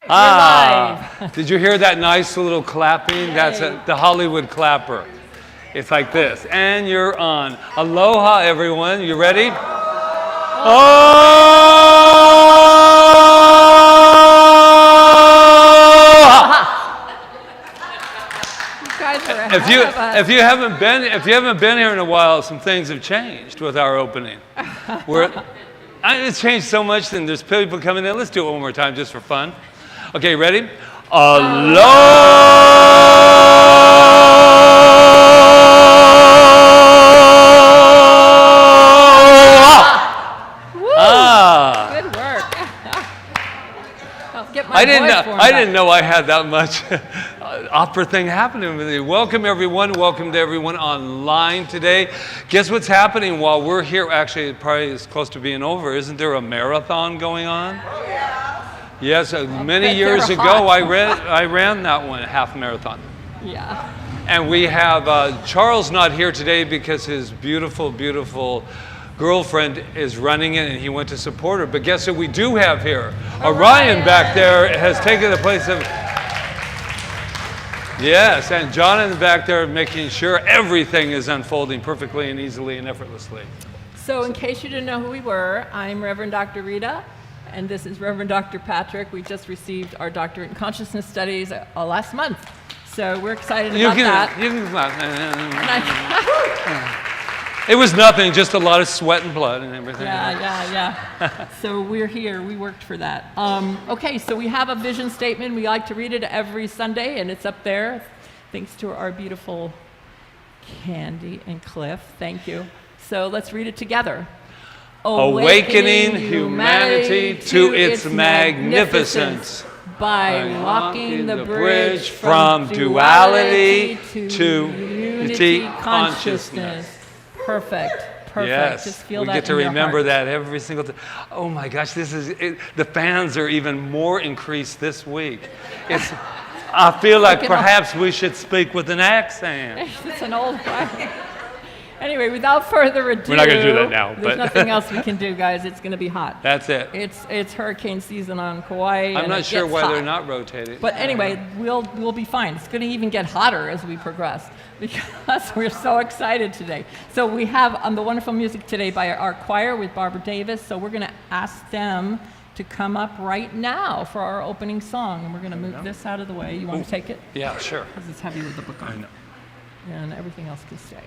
Did you hear that nice little clapping? Yay. That's the Hollywood clapper. It's like this. And you're on. Aloha, everyone. You ready? If you haven't been here in a while, some things have changed with our opening. It's changed so much, and there's people coming in. Let's do it one more time just for fun. Okay, ready? Good work. I didn't know I had that much opera thing happening with you. Welcome everyone. Welcome to everyone online today. Guess what's happening while we're here? Actually, it probably is close to being over. Isn't there a marathon going on? Oh, yeah. Yes, many years ago I ran that one, half marathon. Yeah. And we have Charles not here today because his beautiful, beautiful girlfriend is running it and he went to support her. But guess what we do have here? Orion back there has taken the place of... Yes, and John in the back there making sure everything is unfolding perfectly and easily and effortlessly. So in case you didn't know who we were, I'm Reverend Dr. Rita, and this is Reverend Dr. Patrick. We just received our doctorate in consciousness studies last month. So we're excited about that. You can clap. It was nothing, just a lot of sweat and blood and everything. Yeah. So we're here. We worked for that. Okay, so we have a vision statement. We like to read it every Sunday, and it's up there. Thanks to our beautiful Candy and Cliff. Thank you. So let's read it together. Awakening humanity to its magnificence by walking the bridge from duality to unity consciousness. Perfect. Yes, just feel we that get to remember heart. that every single time. Oh my gosh, the fans are even more increased this week. I feel like perhaps we should speak with an accent. It's an old choir. Anyway, without further ado, we're not going to do that now. There's nothing else we can do, guys. It's going to be hot. That's it. It's hurricane season on Kauai. I'm not sure why they're not rotating. But anyway, we'll be fine. It's going to even get hotter as we progress because we're so excited today. So we have the wonderful music today by our choir with Barbara Davis. So we're going to ask them to come up right now for our opening song. And we're going to move this out of the way. You want to take it? Yeah, sure. Because it's heavy with the book on. I know. And everything else can stay.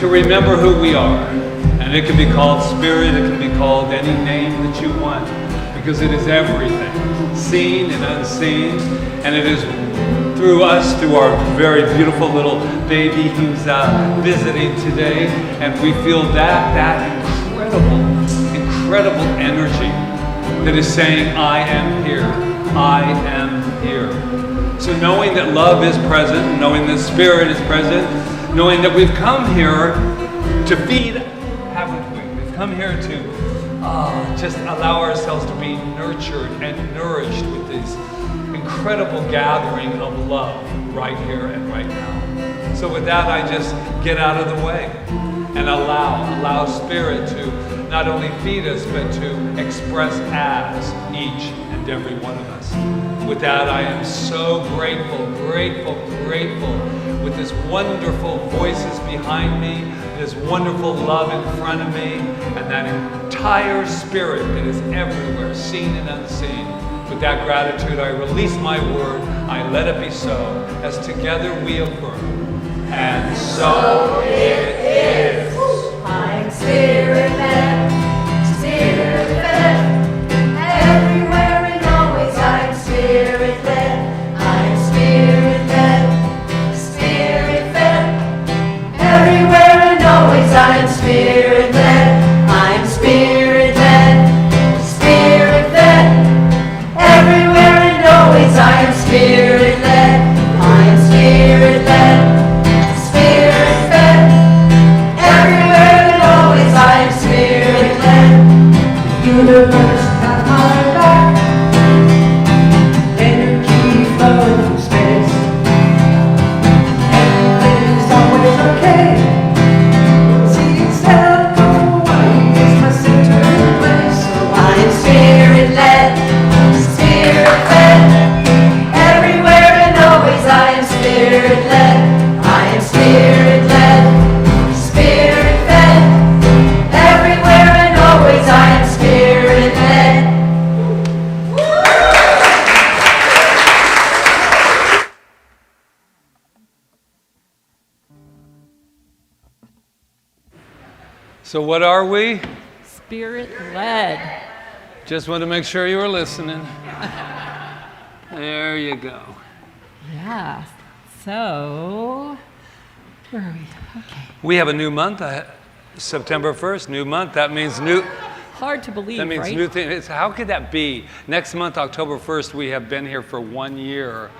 to remember who we are. And it can be called spirit, it can be called any name that you want, because it is everything, seen and unseen, and it is through us, through our very beautiful little baby who's visiting today, and we feel that incredible energy that is saying, I am here, I am here. So knowing that love is present, knowing that spirit is present, knowing that we've come here to feed, haven't we? We've come here to just allow ourselves to be nurtured and nourished with this incredible gathering of love right here and right now. So with that, I just get out of the way and allow Spirit to not only feed us, but to express as each and every one of us. With that, I am so grateful with this wonderful voices behind me, this wonderful love in front of me, and that entire spirit that is everywhere, seen and unseen. With that gratitude, I release my word, I let it be so, as together we affirm. And so it is. I'm spirit-led, spirit-led. Everywhere and always I'm spirit-led. I'm spirit-led, spirit-led. Everywhere and always I'm spirit-led. I'm spirit-led, spirit-led. Everywhere and always I am spirit-led. I am spirit-led, spirit-led. Everywhere and always I am spirit-led. The universe got my back. Energy flowing through space. Everything's always okay. CSL Kauai is my center place. So I am spirit-led, spirit-led. Everywhere and always I am spirit-led. I am spirit-led, spirit-led. Everywhere and always I am spirit-led. So what are we? Spirit-led. Just want to make sure you were listening. There you go. Yeah. So, where are we? Okay. We have a new month, September 1st, new month. That means new. Hard to believe, That means right? new thing. How could that be? Next month, October 1st, we have been here for 1 year.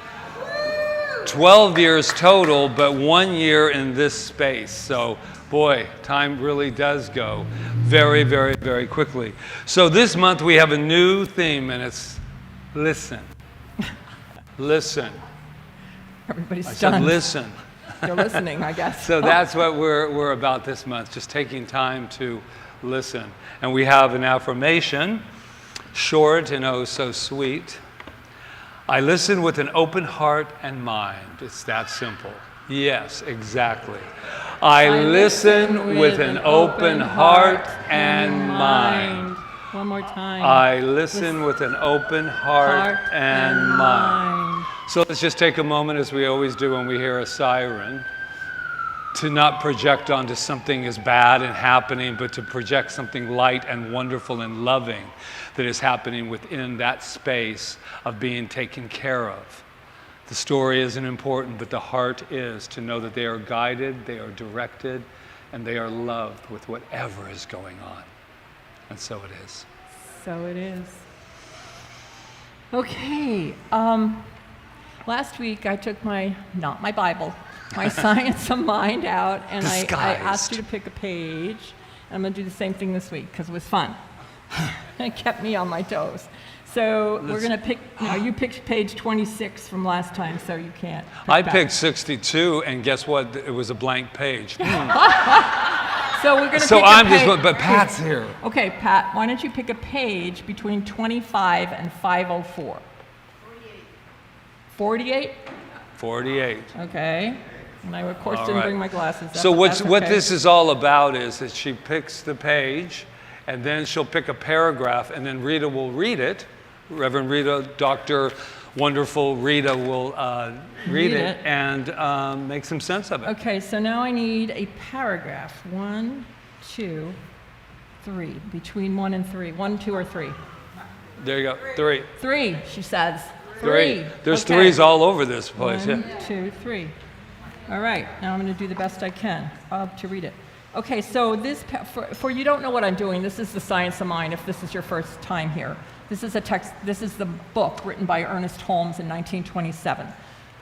12 years total, but 1 year in this space. So, boy, time really does go very quickly. So this month we have a new theme, and it's listen. Listen. Everybody's I stunned. said listen. They're listening, I guess. So that's what we're about this month, just taking time to listen. And we have an affirmation, short and oh so sweet. I listen with an open heart and mind. It's that simple. Yes, exactly. I listen with an open heart and mind. One more time. I listen with an open heart and mind. So let's just take a moment, as we always do when we hear a siren, to not project onto something as bad and happening, but to project something light and wonderful and loving that is happening within that space of being taken care of. The story isn't important, but the heart is, to know that they are guided, they are directed, and they are loved with whatever is going on. And so it is. So it is. Okay. Last week I took not my Bible, my Science of Mind out, and I asked you to pick a page. And I'm going to do the same thing this week because it was fun. It kept me on my toes. So we're going to pick, you picked page 26 from last time, so you can't. I picked 62, and guess what? It was a blank page. So we're going to So pick I'm a just, page. but Pat's here. Okay, Pat, why don't you pick a page between 25 and 504? 48? 48. Okay. And I, of course, All didn't right. bring my glasses. So but what that's this is all about is that she picks the page, and then she'll pick a paragraph, and then Rita will read it. Reverend Rita, Dr. wonderful Rita will read it and make some sense of it. Okay, so now I need a paragraph. 1, 2, 3. Between 1 and 3. 1, 2, or 3? There you go. 3. 3, she says. 3. There's Okay. 3s all over this place. 1, Yeah. 2, 3. All right, now I'm going to do the best I can to read it. Okay, so this, for you don't know what I'm doing, this is The Science of Mind, if this is your first time here. This is a text, this is the book written by Ernest Holmes in 1927.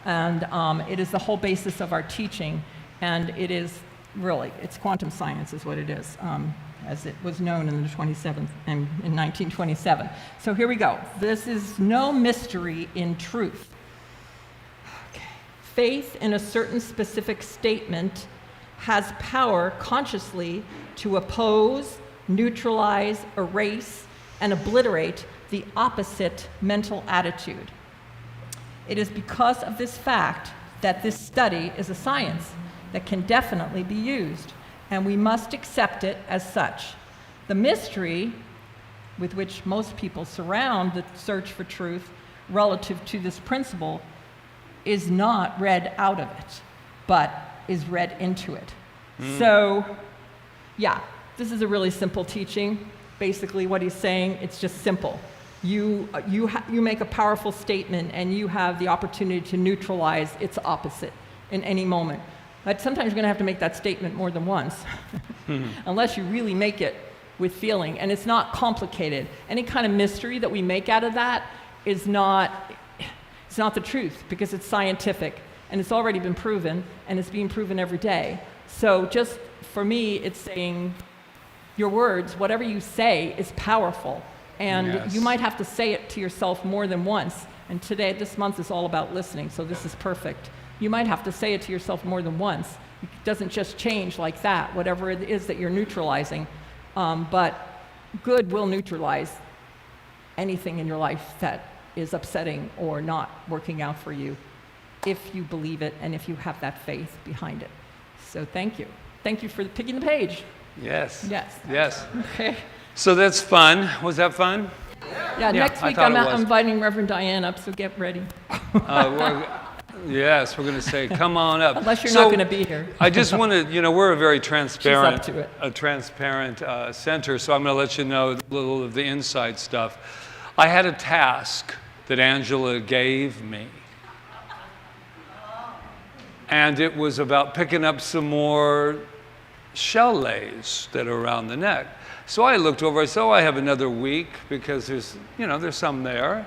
And it is the whole basis of our teaching, and it is really, it's quantum science is what it is, as it was known in the 27th, in 1927. So here we go. This is no mystery in truth. Okay. Faith in a certain specific statement has power consciously to oppose, neutralize, erase, and obliterate the opposite mental attitude. It is because of this fact that this study is a science that can definitely be used, and we must accept it as such. The mystery with which most people surround the search for truth relative to this principle is not read out of it, but is read into it. So, yeah, this is a really simple teaching. Basically what he's saying, it's just simple. You make a powerful statement and you have the opportunity to neutralize its opposite in any moment. But sometimes you're going to have to make that statement more than once, unless you really make it with feeling. And it's not complicated. Any kind of mystery that we make out of that is not the truth, because it's scientific and it's already been proven, and it's being proven every day. So just for me, it's saying your words, whatever you say, is powerful. And Yes. you might have to say it to yourself more than once. And today, this month is all about listening, so this is perfect. You might have to say it to yourself more than once. It doesn't just change like that, whatever it is that you're neutralizing. But good will neutralize anything in your life that is upsetting or not working out for you, if you believe it and if you have that faith behind it. So thank you. Thank you for picking the page. Yes. Yes. Yes. Okay. So that's fun. Was that fun? Yeah, next I week thought I'm it was. inviting Reverend Diane up, so get ready. Yes, we're going to say, come on up. Unless you're So, not going to be here. I just want to, we're a very transparent, to it. a transparent center, so I'm going to let you know a little of the inside stuff. I had a task that Angela gave me, and it was about picking up some more shell lays that are around the neck. So I looked over, I said, I have another week, because there's some there.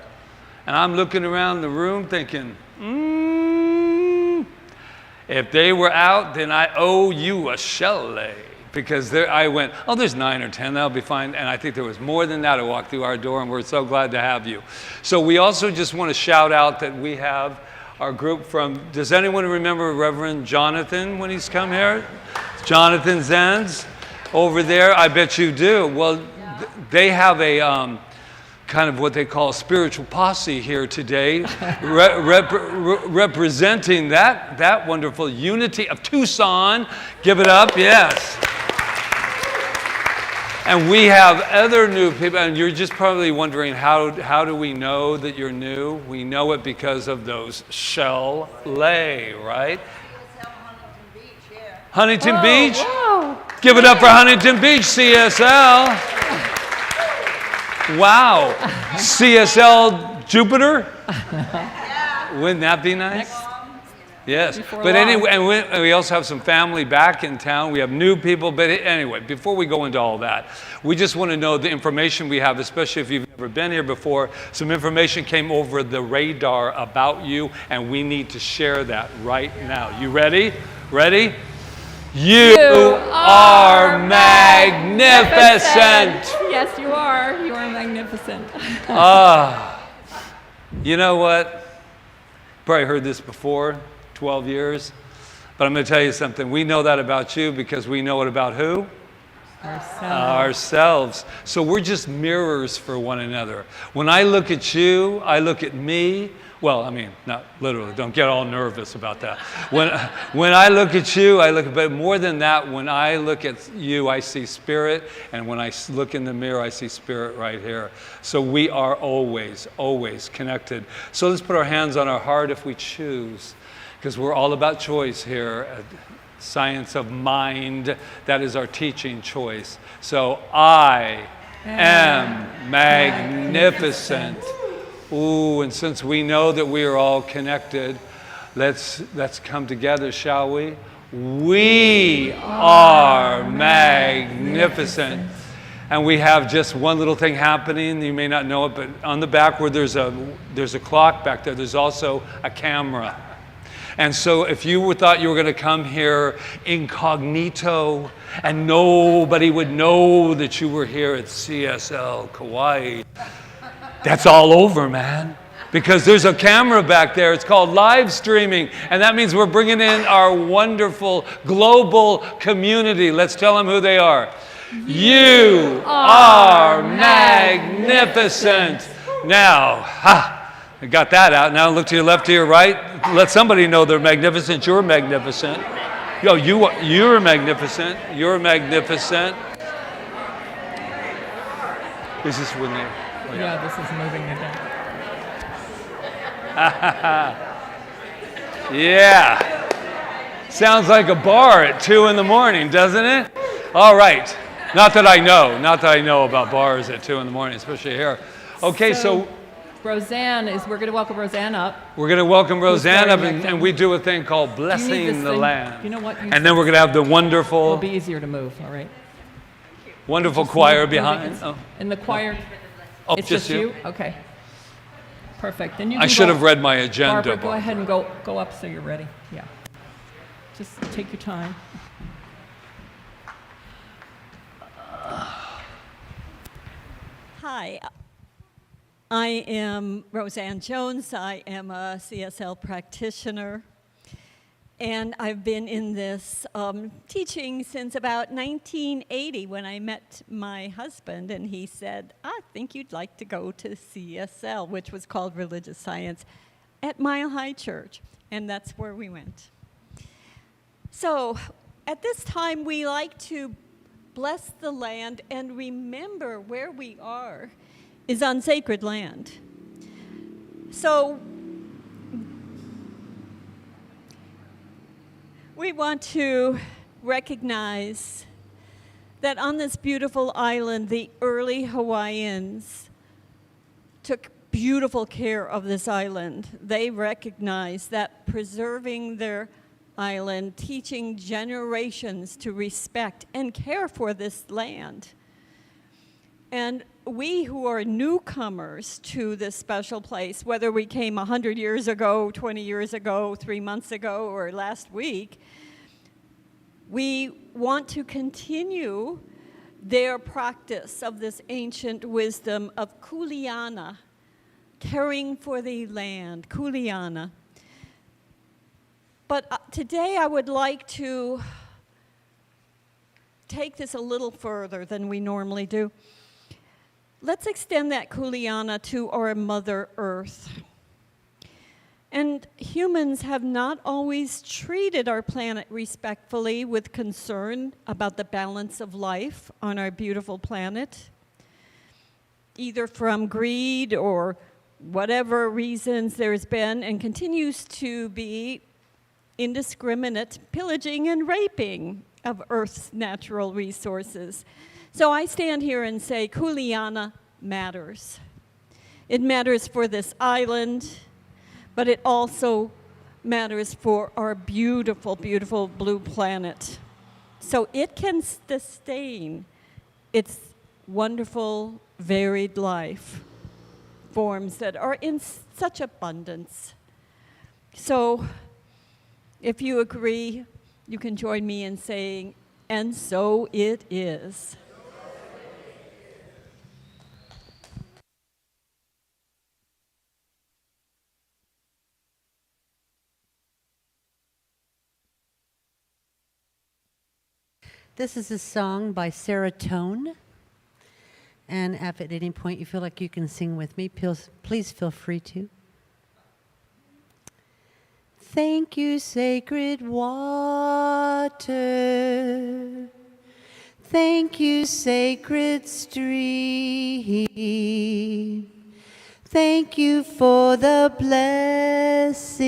And I'm looking around the room thinking, if they were out, then I owe you a shell lay. Because I went, there's 9 or 10, that'll be fine. And I think there was more than that who walked through our door, and we're so glad to have you. So we also just want to shout out that we have our group from, does anyone remember Reverend Jonathan when he's come here? Jonathan Zenz over there, I bet you do. Well, they have a kind of what they call a spiritual posse here today, representing that wonderful unity of Tucson. Give it up, yes. And we have other new people, and you're just probably wondering, how do we know that you're new? We know it because of those shell lay, right? Huntington Beach? Wow. Give it up for Huntington Beach, CSL. Wow. CSL Jupiter? Wouldn't that be nice? Yes. Before But long. anyway, and we also have some family back in town. We have new people. But anyway, before we go into all that, we just want to know the information we have, especially if you've never been here before. Some information came over the radar about you, and we need to share that right now. You ready? Ready? You are magnificent. Yes, you are. You are magnificent. You know what? Probably heard this before, 12 years. But I'm going to tell you something. We know that about you because we know it about who? Ourselves. So we're just mirrors for one another. When I look at you, I look at me. Well, I mean, not literally. Don't get all nervous about that. When I look at you, but more than that, when I look at you, I see spirit. And when I look in the mirror, I see spirit right here. So we are always, always connected. So let's put our hands on our heart if we choose, because we're all about choice here at Science of Mind. That is our teaching choice. So I am magnificent. Ooh, and since we know that we are all connected, let's come together, shall we? We are magnificent. And we have just one little thing happening. You may not know it, but on the back where there's a clock back there, there's also a camera. And so if you thought you were going to come here incognito and nobody would know that you were here at CSL Kauai, that's all over, man. Because there's a camera back there. It's called live streaming. And that means we're bringing in our wonderful global community. Let's tell them who they are. You are magnificent. Now, I got that out. Now look to your left, to your right. Let somebody know they're magnificent. You're magnificent. Yo, you're magnificent. You're magnificent. Is this when they... Oh, yeah, this is moving again. Yeah. Sounds like a bar at 2 in the morning, doesn't it? All right. Not that I know about bars at 2 in the morning, especially here. Okay, so Roseanne we're going to welcome Roseanne up. We're going to welcome Roseanne up, and we do a thing called Blessing the Land. You know what? And then we're going to have the wonderful... It'll be easier to move, all right? Wonderful choir behind. And the choir... Oh, it's just you? Okay. Perfect. Then you can I should have read my agenda. Barbara, go ahead and go up so you're ready. Yeah. Just take your time. Hi. I am Roseanne Jones. I am a CSL practitioner. And I've been in this teaching since about 1980 when I met my husband, and he said, I think you'd like to go to CSL, which was called Religious Science, at Mile High Church, and that's where we went. So at this time, we like to bless the land and remember where we are is on sacred land. So we want to recognize that on this beautiful island, the early Hawaiians took beautiful care of this island. They recognized that preserving their island, teaching generations to respect and care for this land. And we who are newcomers to this special place, whether we came 100 years ago, 20 years ago, 3 months ago, or last week, we want to continue their practice of this ancient wisdom of kuleana, caring for the land, kuleana. But today I would like to take this a little further than we normally do. Let's extend that kuleana to our Mother Earth. And humans have not always treated our planet respectfully with concern about the balance of life on our beautiful planet, either from greed or whatever reasons there's been and continues to be indiscriminate pillaging and raping of Earth's natural resources. So I stand here and say kuleana matters. It matters for this island, but it also matters for our beautiful, beautiful blue planet. So it can sustain its wonderful, varied life forms that are in such abundance. So if you agree, you can join me in saying, and so it is. This is a song by Sarah Tone. And if at any point you feel like you can sing with me, please feel free to. Thank you, sacred water. Thank you, sacred stream. Thank you for the blessing,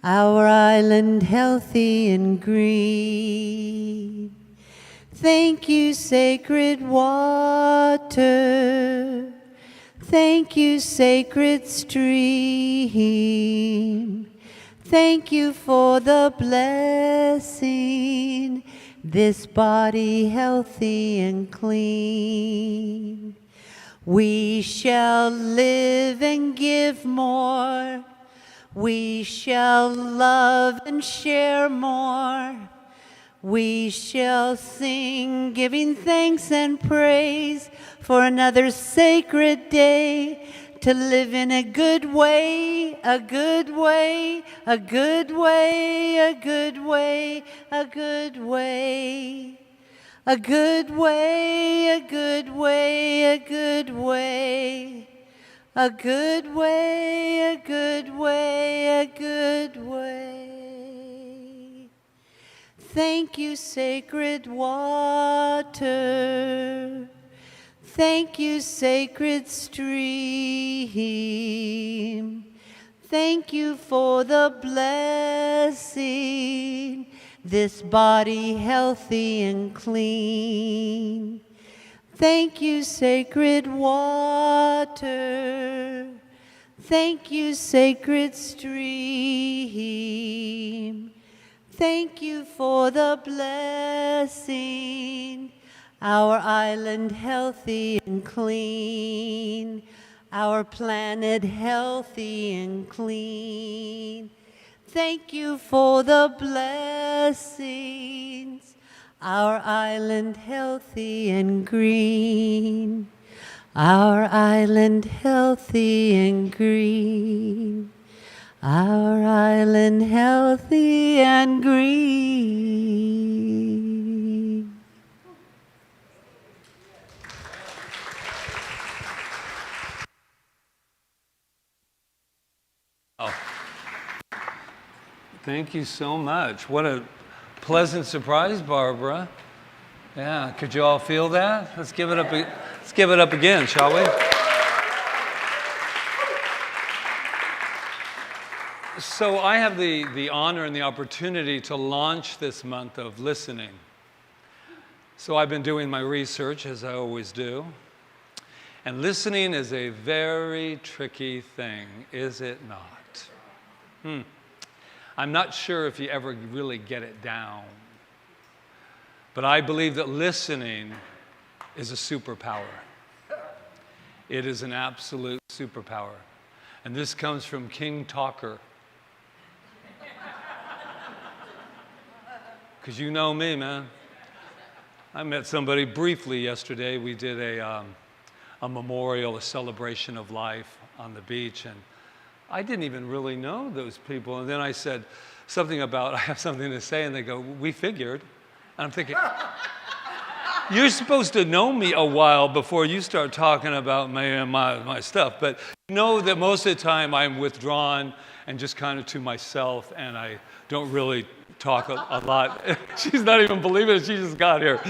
our island healthy and green. Thank you, sacred water. Thank you, sacred stream. Thank you for the blessing, this body healthy and clean. We shall live and give more. We shall love and share more. We shall sing, giving thanks and praise for another sacred day to live in a good way, a good way, a good way, a good way, a good way. A good way, a good way, a good way. A good way, a good way, a good way. Thank you, sacred water. Thank you, sacred stream. Thank you for the blessing, this body healthy and clean. Thank you, sacred water. Thank you, sacred stream. Thank you for the blessing, our island healthy and clean, our planet healthy and clean. Thank you for the blessings, our island healthy and green, our island healthy and green, our island healthy and green. Oh. Thank you so much. What a pleasant surprise, Barbara. Yeah, could you all feel that? Let's give it up. Let's give it up again, shall we? So I have the honor and the opportunity to launch this month of listening. So I've been doing my research, as I always do. And listening is a very tricky thing, is it not? I'm not sure if you ever really get it down. But I believe that listening is a superpower. It is an absolute superpower. And this comes from King Talker. Because you know me, man. I met somebody briefly yesterday. We did a memorial, a celebration of life on the beach, and I didn't even really know those people. And then I said something about, I have something to say, and they go, we figured. And I'm thinking, you're supposed to know me a while before you start talking about my stuff. But know that most of the time I'm withdrawn and just kind of to myself, and I don't really talk a lot. She's not even believing it. She just got here.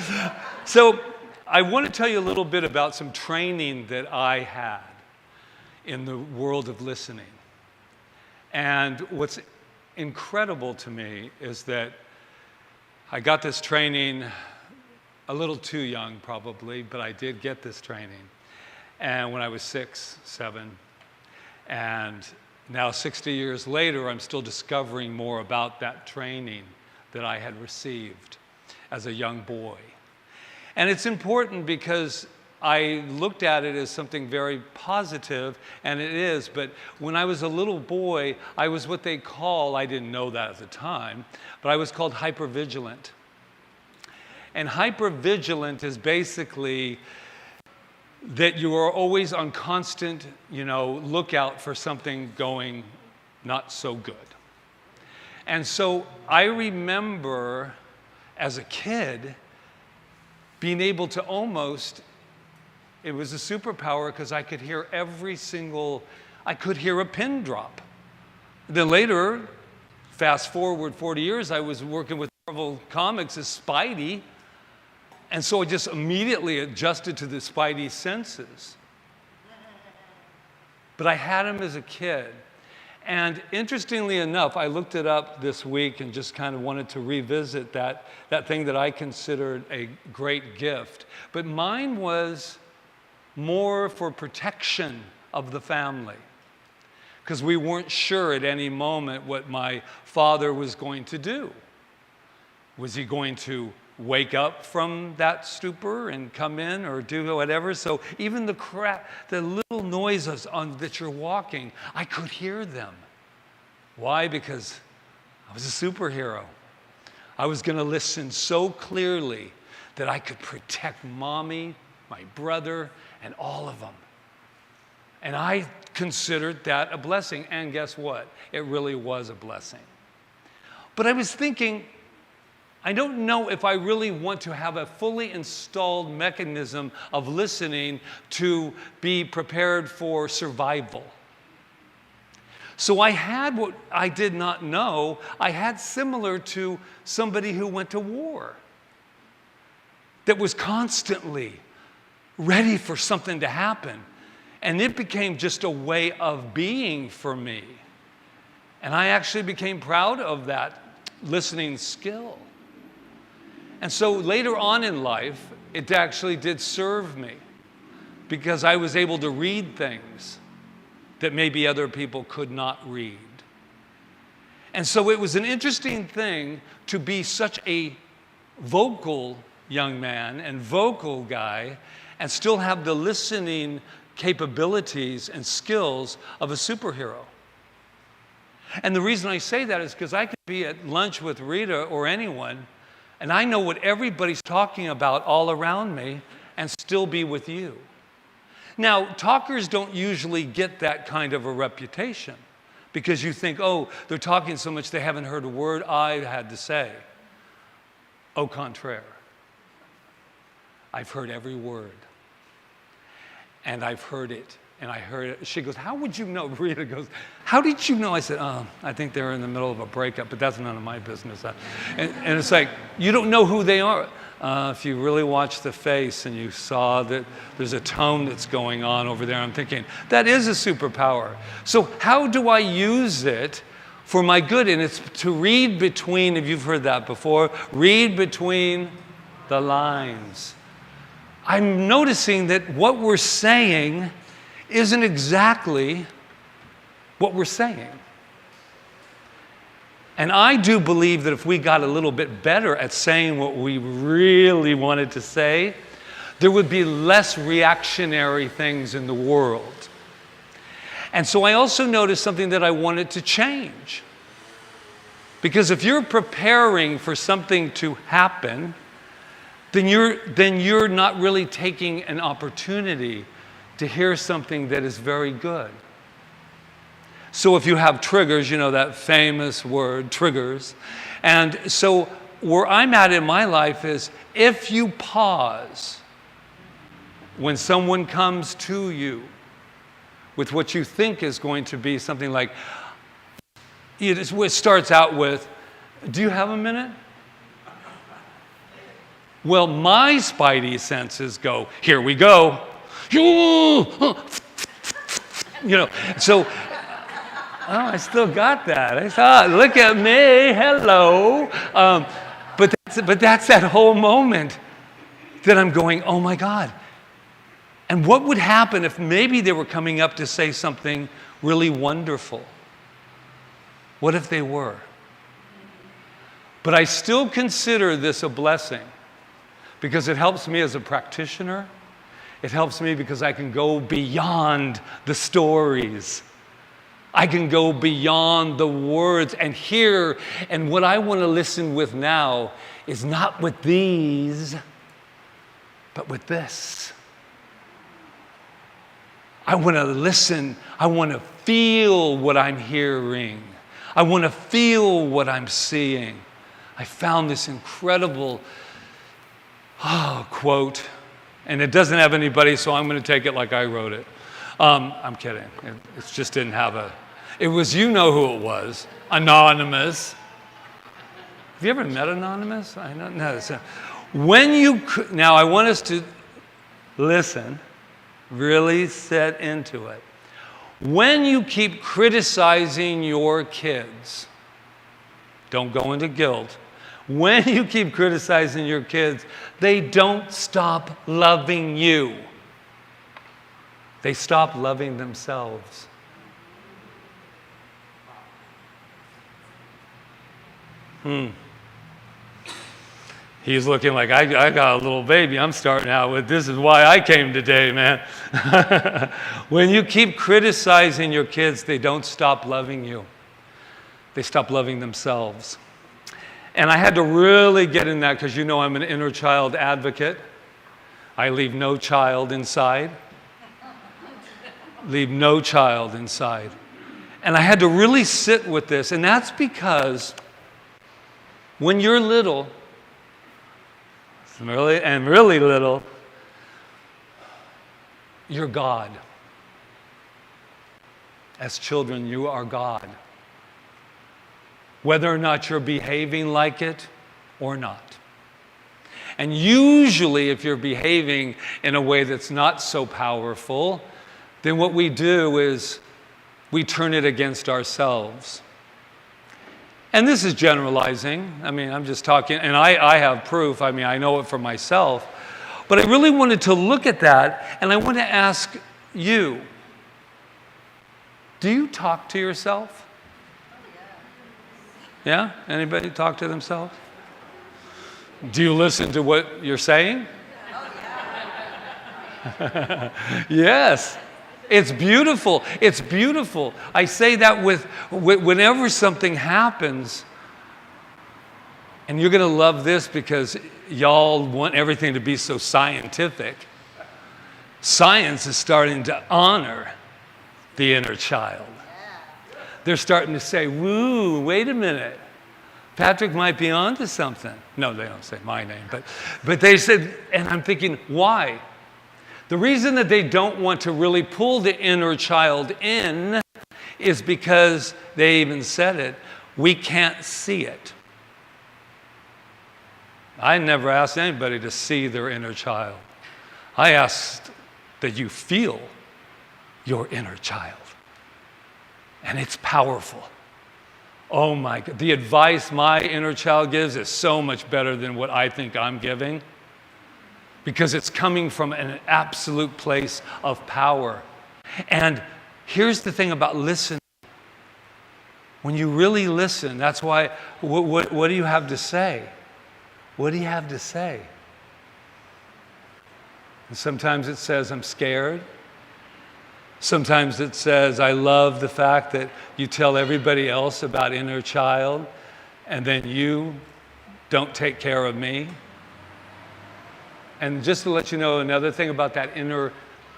So I want to tell you a little bit about some training that I had in the world of listening. And what's incredible to me is that I got this training a little too young probably, but I did get this training. And when I was 6, 7, and now 60 years later, I'm still discovering more about that training that I had received as a young boy. And it's important because I looked at it as something very positive, and it is, but when I was a little boy, I was what they call, I didn't know that at the time, but I was called hypervigilant. And hypervigilant is basically that you are always on constant, lookout for something going not so good. And so I remember as a kid being able to almost, it was a superpower because I could hear I could hear a pin drop Then later, fast forward 40 years, I was working with Marvel Comics as Spidey. And so I just immediately adjusted to the Spidey senses. But I had him as a kid. And interestingly enough, I looked it up this week and just kind of wanted to revisit that thing that I considered a great gift. But mine was more for protection of the family, because we weren't sure at any moment what my father was going to do. Was he going to wake up from that stupor and come in or do whatever? So even the little noises that you're walking, I could hear them. Why? Because I was a superhero. I was going to listen so clearly that I could protect Mommy, my brother, and all of them. And I considered that a blessing. And guess what? It really was a blessing. But I was thinking, I don't know if I really want to have a fully installed mechanism of listening to be prepared for survival. So I had what I did not know. I had similar to somebody who went to war, that was constantly ready for something to happen. And it became just a way of being for me. And I actually became proud of that listening skill. And so later on in life, it actually did serve me, because I was able to read things that maybe other people could not read. And so it was an interesting thing to be such a vocal young man and vocal guy and still have the listening capabilities and skills of a superhero. And the reason I say that is because I could be at lunch with Rita or anyone, and I know what everybody's talking about all around me, and still be with you. Now, talkers don't usually get that kind of a reputation, because you think, oh, they're talking so much they haven't heard a word I had to say. Au contraire. I've heard every word. And I've heard it. And I heard it. She goes, how would you know? Rita goes, how did you know? I said, oh, I think they're in the middle of a breakup, but that's none of my business. And it's like, you don't know who they are. If you really watch the face and you saw that there's a tone that's going on over there, I'm thinking, that is a superpower. So how do I use it for my good? And it's to read between, if you've heard that before, read between the lines. I'm noticing that what we're saying isn't exactly what we're saying. And I do believe that if we got a little bit better at saying what we really wanted to say, there would be less reactionary things in the world. And so I also noticed something that I wanted to change. Because if you're preparing for something to happen, then you're not really taking an opportunity to hear something that is very good. So if you have triggers, you know that famous word, triggers. And so where I'm at in my life is, if you pause when someone comes to you with what you think is going to be something like, it starts out with, do you have a minute? Well, my spidey senses go, here we go. You know, so, oh, I still got that. I thought, look at me, hello. But that's that whole moment that I'm going, oh my God. And what would happen if maybe they were coming up to say something really wonderful? What if they were? But I still consider this a blessing, because it helps me as a practitioner. It helps me because I can go beyond the stories. I can go beyond the words and hear. And what I want to listen with now is not with these, but with this. I want to listen. I want to feel what I'm hearing. I want to feel what I'm seeing. I found this incredible quote, and it doesn't have anybody, so I'm going to take it like I wrote it. I'm kidding. It just didn't have a... It was, you know who it was, Anonymous. Have you ever met Anonymous? I don't know. Now I want us to listen, really set into it. When you keep criticizing your kids, don't go into guilt. When you keep criticizing your kids, they don't stop loving you. They stop loving themselves. He's looking like, I got a little baby I'm starting out with. This is why I came today, man. When you keep criticizing your kids, they don't stop loving you. They stop loving themselves. And I had to really get in that because you know I'm an inner child advocate. I leave no child inside. Leave no child inside. And I had to really sit with this. And that's because when you're little, really little, you're God. As children, you are God. Whether or not you're behaving like it or not. And usually, if you're behaving in a way that's not so powerful, then what we do is we turn it against ourselves. And this is generalizing. I mean, I'm just talking, and I have proof. I mean, I know it for myself. But I really wanted to look at that, and I want to ask you, do you talk to yourself? Yeah? Anybody talk to themselves? Do you listen to what you're saying? Yes. It's beautiful. It's beautiful. I say that whenever something happens, and you're going to love this because y'all want everything to be so scientific. Science is starting to honor the inner child. They're starting to say, woo, wait a minute. Patrick might be onto something. No, they don't say my name, but they said, and I'm thinking, why? The reason that they don't want to really pull the inner child in is because they even said it, we can't see it. I never asked anybody to see their inner child. I asked that you feel your inner child. And it's powerful. Oh my God. The advice my inner child gives is so much better than what I think I'm giving. Because it's coming from an absolute place of power. And here's the thing about listening. When you really listen, that's why, what do you have to say? What do you have to say? And sometimes it says, I'm scared. Sometimes it says, I love the fact that you tell everybody else about inner child, and then you don't take care of me. And just to let you know another thing about that inner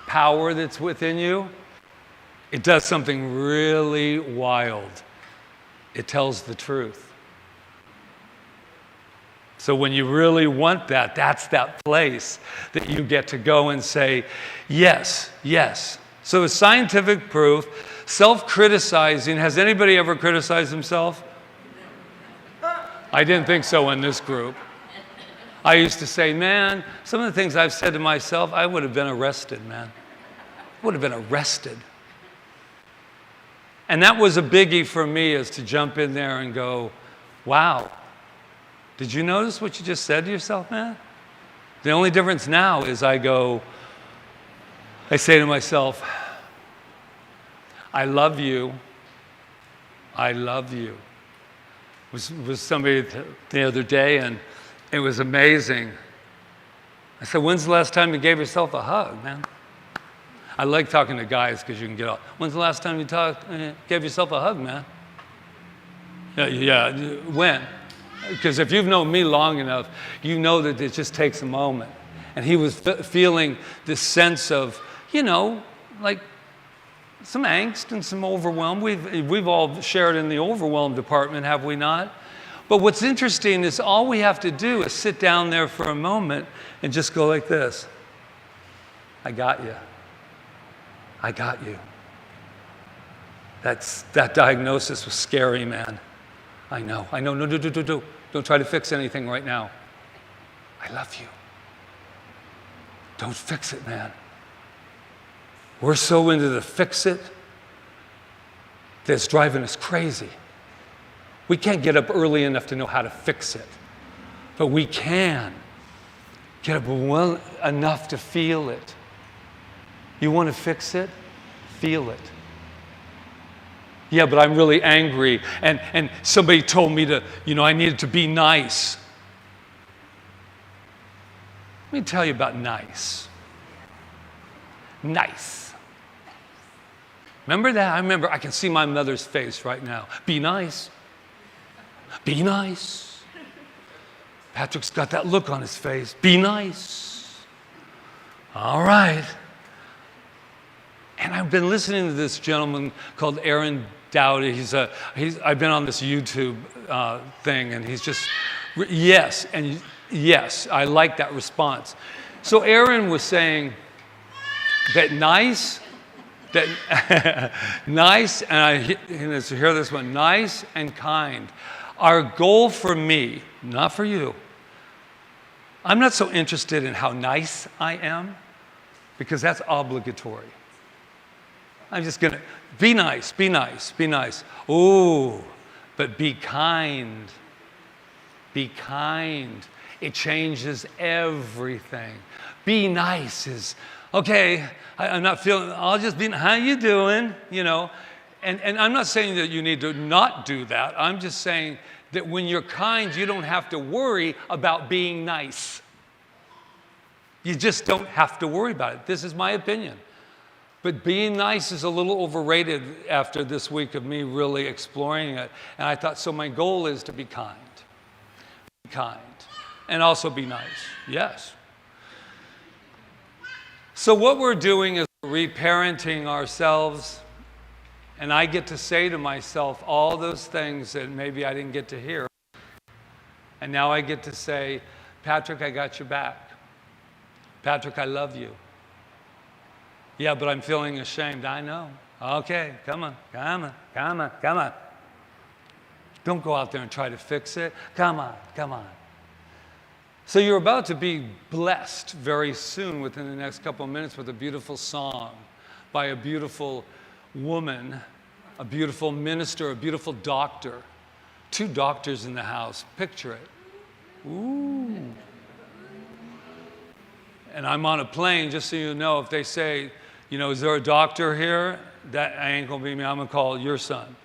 power that's within you, it does something really wild. It tells the truth. So when you really want that, that's that place that you get to go and say, yes, yes. So it's scientific proof. Self-criticizing. Has anybody ever criticized himself? I didn't think so in this group. I used to say, man, some of the things I've said to myself, I would have been arrested, man. I would have been arrested. And that was a biggie for me, is to jump in there and go, wow, did you notice what you just said to yourself, man? The only difference now is I say to myself, I love you. I love you. Was somebody the other day, and it was amazing. I said, when's the last time you gave yourself a hug, man? I like talking to guys because you can get off. When's the last time you gave yourself a hug, man? Yeah, when? Because if you've known me long enough, you know that it just takes a moment. And he was feeling this sense of, like some angst and some overwhelm. We've all shared in the overwhelm department, have we not? But what's interesting is all we have to do is sit down there for a moment and just go like this. I got you. I got you. That diagnosis was scary, man. I know. No. Don't try to fix anything right now. I love you. Don't fix it, man. We're so into the fix it that it's driving us crazy. We can't get up early enough to know how to fix it, but we can get up well enough to feel it. You want to fix it? Feel it. Yeah, but I'm really angry, and somebody told me to, I needed to be nice. Let me tell you about nice. Nice. Remember that? I can see my mother's face right now. Be nice. Be nice. Patrick's got that look on his face. Be nice. All right. And I've been listening to this gentleman called Aaron Dowdy. I've been on this YouTube thing, and he's just, yes, I like that response. So Aaron was saying that nice, nice, and I hear this one, nice and kind. Our goal for me, not for you, I'm not so interested in how nice I am, because that's obligatory. I'm just going to be nice, be nice, be nice. Ooh, but be kind. Be kind. It changes everything. Be nice is, okay, I'm not feeling, I'll just be, how you doing? And I'm not saying that you need to not do that. I'm just saying that when you're kind, you don't have to worry about being nice. You just don't have to worry about it. This is my opinion. But being nice is a little overrated after this week of me really exploring it. And I thought, so my goal is to be kind. Be kind. And also be nice. Yes. So what we're doing is reparenting ourselves. And I get to say to myself all those things that maybe I didn't get to hear. And now I get to say, Patrick, I got your back. Patrick, I love you. Yeah, but I'm feeling ashamed. I know. Okay, come on. Don't go out there and try to fix it. Come on. So you're about to be blessed very soon within the next couple of minutes with a beautiful song by a beautiful woman, a beautiful minister, a beautiful doctor. 2 doctors in the house. Picture it. Ooh. And I'm on a plane, just so you know, if they say, is there a doctor here? That ain't gonna be me. I'm gonna call your son.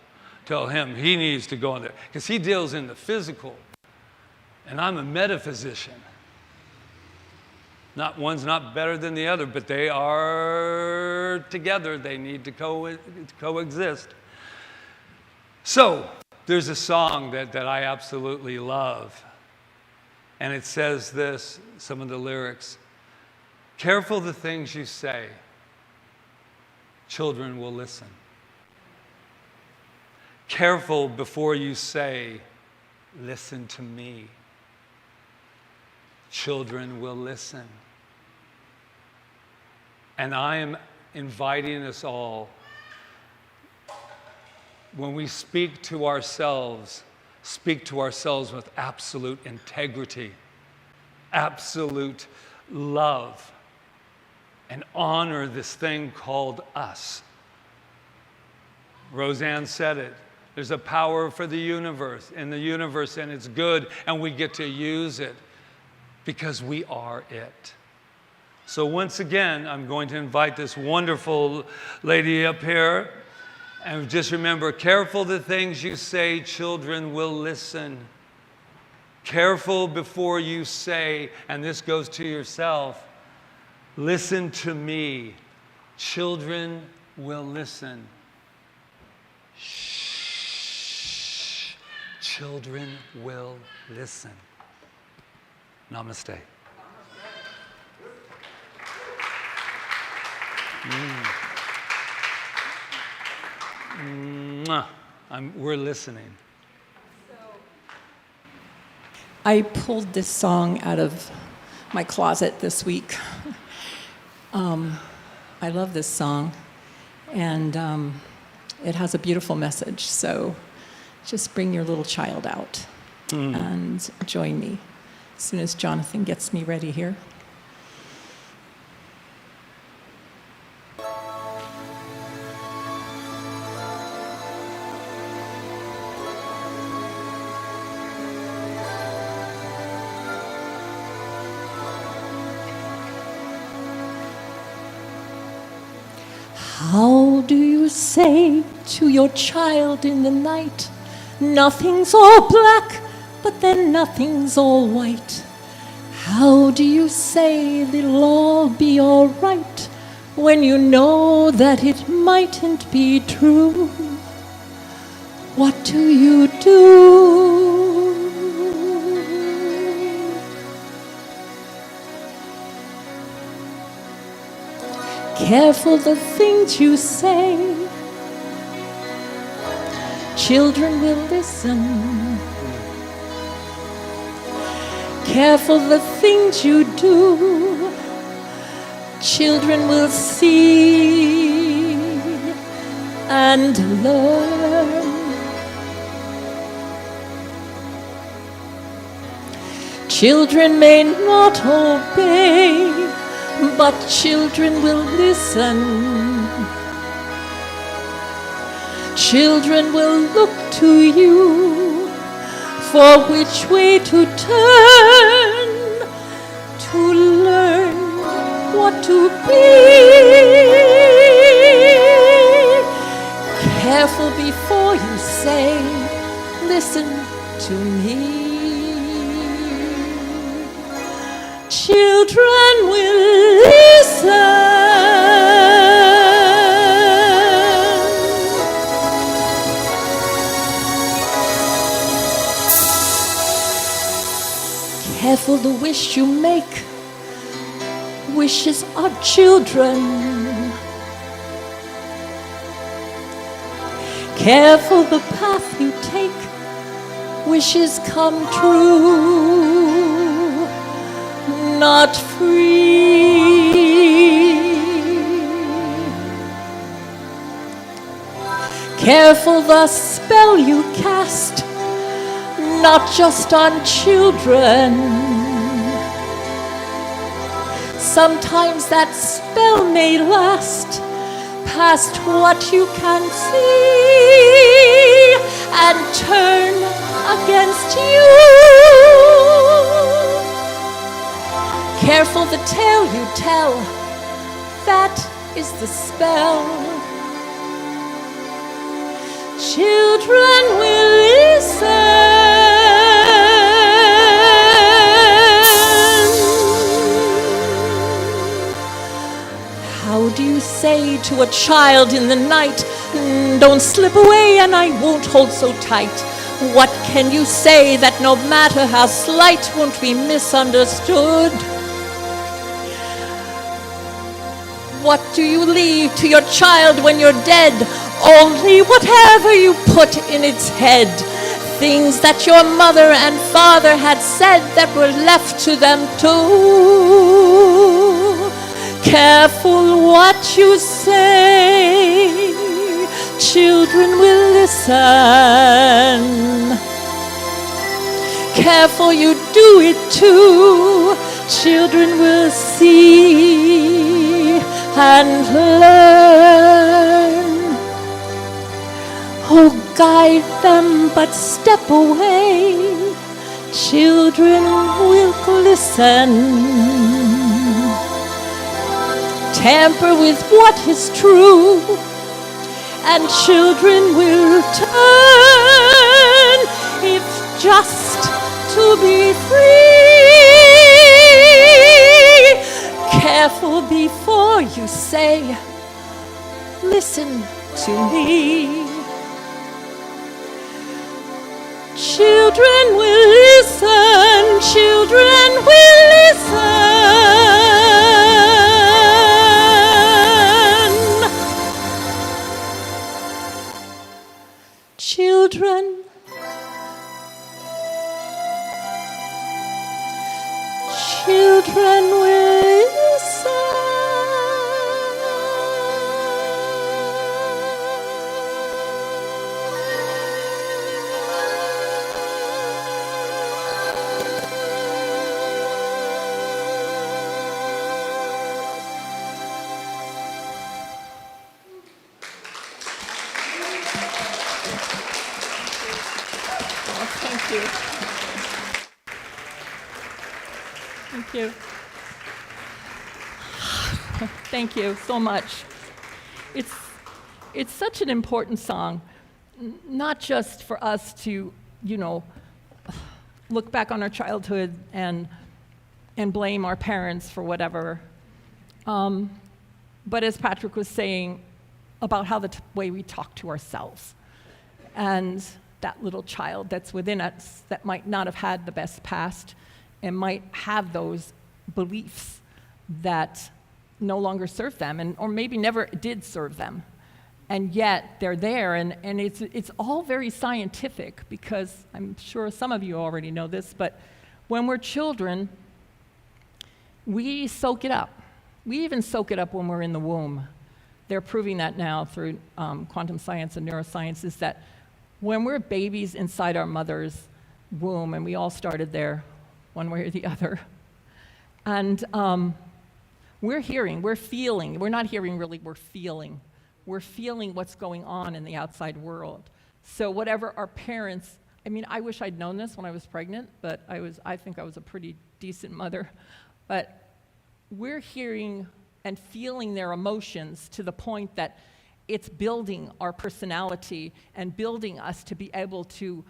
Tell him he needs to go in there. Because he deals in the physical. And I'm a metaphysician. One's not better than the other, but they are together. They need to coexist. So, there's a song that I absolutely love. And it says this, some of the lyrics. Careful the things you say. Children will listen. Careful before you say, listen to me. Children will listen. And I am inviting us all, when we speak to ourselves with absolute integrity, absolute love, and honor this thing called us. Roseanne said it. There's a power for the universe, and it's good, and we get to use it because we are it. So once again, I'm going to invite this wonderful lady up here, and just remember, careful the things you say, children will listen. Careful before you say, and this goes to yourself, listen to me. Children will listen. Shh. Children will listen. Namaste. We're listening. I pulled this song out of my closet this week. I love this song. And it has a beautiful message. So just bring your little child out and join me as soon as Jonathan gets me ready here. How do you say to your child in the night, nothing's all black, but then nothing's all white? How do you say it'll all be all right when you know that it mightn't be true? What do you do? Careful the things you say. Children will listen. Careful the things you do. Children will see and learn. Children may not obey, but children will listen. Children will look to you for which way to turn, to learn what to be. Careful before you say, listen to me. Children will listen. Careful the wish you make. Wishes are children. Careful the path you take. Wishes come true, not free. Careful the spell you cast, not just on children. Sometimes that spell may last past what you can see and turn against you. Careful the tale you tell, that is the spell. Children will listen. How do you say to a child in the night, don't slip away and I won't hold so tight? What can you say that no matter how slight won't be misunderstood? What do you leave to your child when you're dead? Only whatever you put in its head. Things that your mother and father had said that were left to them too. Careful what you say. Children will listen. Careful you do it too. Children will see and learn. Oh, guide them, but step away. Children will glisten. Tamper with what is true, and children will turn, if just to be free. Careful before you say, listen to me. Children will listen, children will listen. Children, children will listen. Thank you. Thank you. Thank you so much. It's such an important song, not just for us to, look back on our childhood and blame our parents for whatever, but as Patrick was saying, about how the way we talk to ourselves. And that little child that's within us that might not have had the best past and might have those beliefs that no longer serve them, or maybe never did serve them. And yet they're there, and it's all very scientific, because I'm sure some of you already know this, but when we're children, we soak it up. We even soak it up when we're in the womb. They're proving that now through quantum science and neuroscience, is that when we're babies inside our mother's womb, and we all started there one way or the other, and we're hearing, we're feeling, we're not hearing really, we're feeling. We're feeling what's going on in the outside world. So whatever our parents, I wish I'd known this when I was pregnant, but I think I was a pretty decent mother. But we're hearing and feeling their emotions to the point that it's building our personality and building us to be able to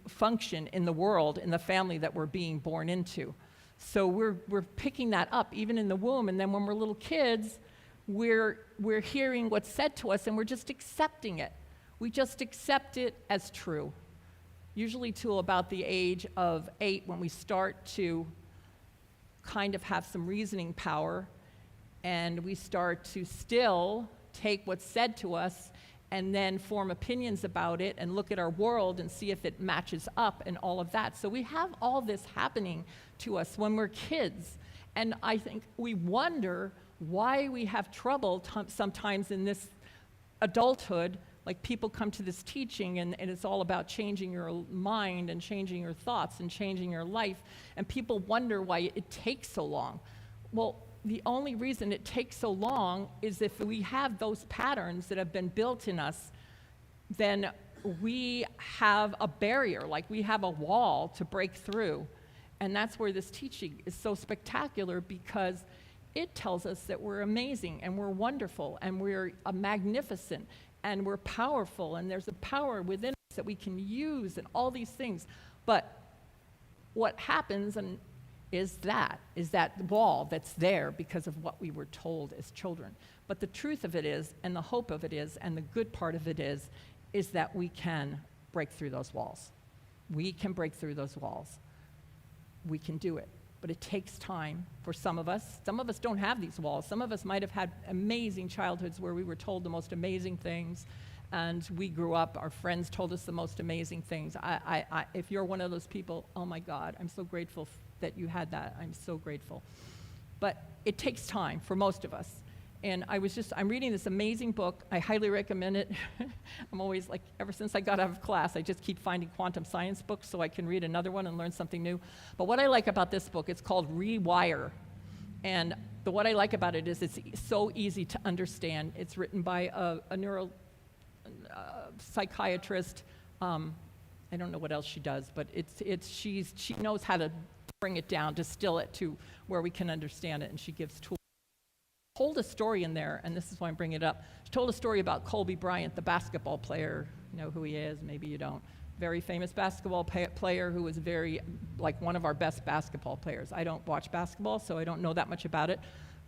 function in the world, in the family that we're being born into. So we're picking that up even in the womb, and then when we're little kids, we're hearing what's said to us, and we're just accepting it. We just accept it as true. Usually till about the age of 8, when we start to kind of have some reasoning power, and we start to still take what's said to us and then form opinions about it and look at our world and see if it matches up and all of that. So we have all this happening to us when we're kids, and I think we wonder why we have trouble sometimes in this adulthood. Like, people come to this teaching and it's all about changing your mind and changing your thoughts and changing your life, and people wonder why it takes so long. Well, the only reason it takes so long is if we have those patterns that have been built in us, then we have a barrier, like we have a wall to break through. And that's where this teaching is so spectacular, because it tells us that we're amazing and we're wonderful and we're magnificent and we're powerful, and there's a power within us that we can use and all these things. But what happens is that wall that's there because of what we were told as children. But the truth of it is, and the hope of it is, and the good part of it is that we can break through those walls. We can break through those walls. We can do it. But it takes time for some of us. Some of us don't have these walls. Some of us might have had amazing childhoods where we were told the most amazing things, and we grew up, our friends told us the most amazing things. If you're one of those people, oh my God, I'm so grateful that you had that. I'm so grateful. But it takes time for most of us. And I'm reading this amazing book. I highly recommend it. I'm always like, ever since I got out of class, I just keep finding quantum science books so I can read another one and learn something new. But what I like about this book, it's called Rewire. And what I like about it is it's so easy to understand. It's written by a neuro psychiatrist. I don't know what else she does, but she knows how to bring it down, distill it to where we can understand it, and she gives tools. Told a story in there, and this is why I'm bringing it up. She told a story about Kobe Bryant, the basketball player. You know who he is, maybe you don't. Very famous basketball player who was one of our best basketball players. I don't watch basketball, so I don't know that much about it.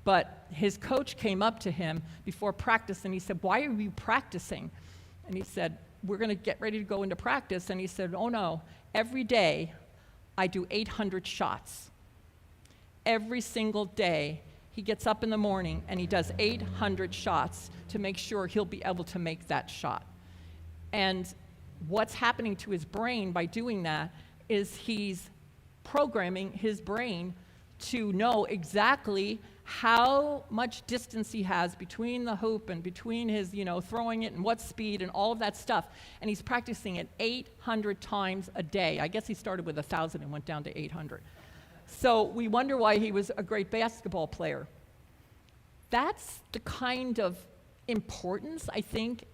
But his coach came up to him before practice, and he said, "Why are you practicing?" And he said, "We're going to get ready to go into practice." And he said, "Oh no, every day I do 800 shots. Every single day he gets up in the morning and he does 800 shots to make sure he'll be able to make that shot." And what's happening to his brain by doing that is he's programming his brain to know exactly how much distance he has between the hoop and between his, throwing it and what speed and all of that stuff. And he's practicing it 800 times a day. I guess he started with 1,000 and went down to 800. So we wonder why he was a great basketball player. That's the kind of importance, I think,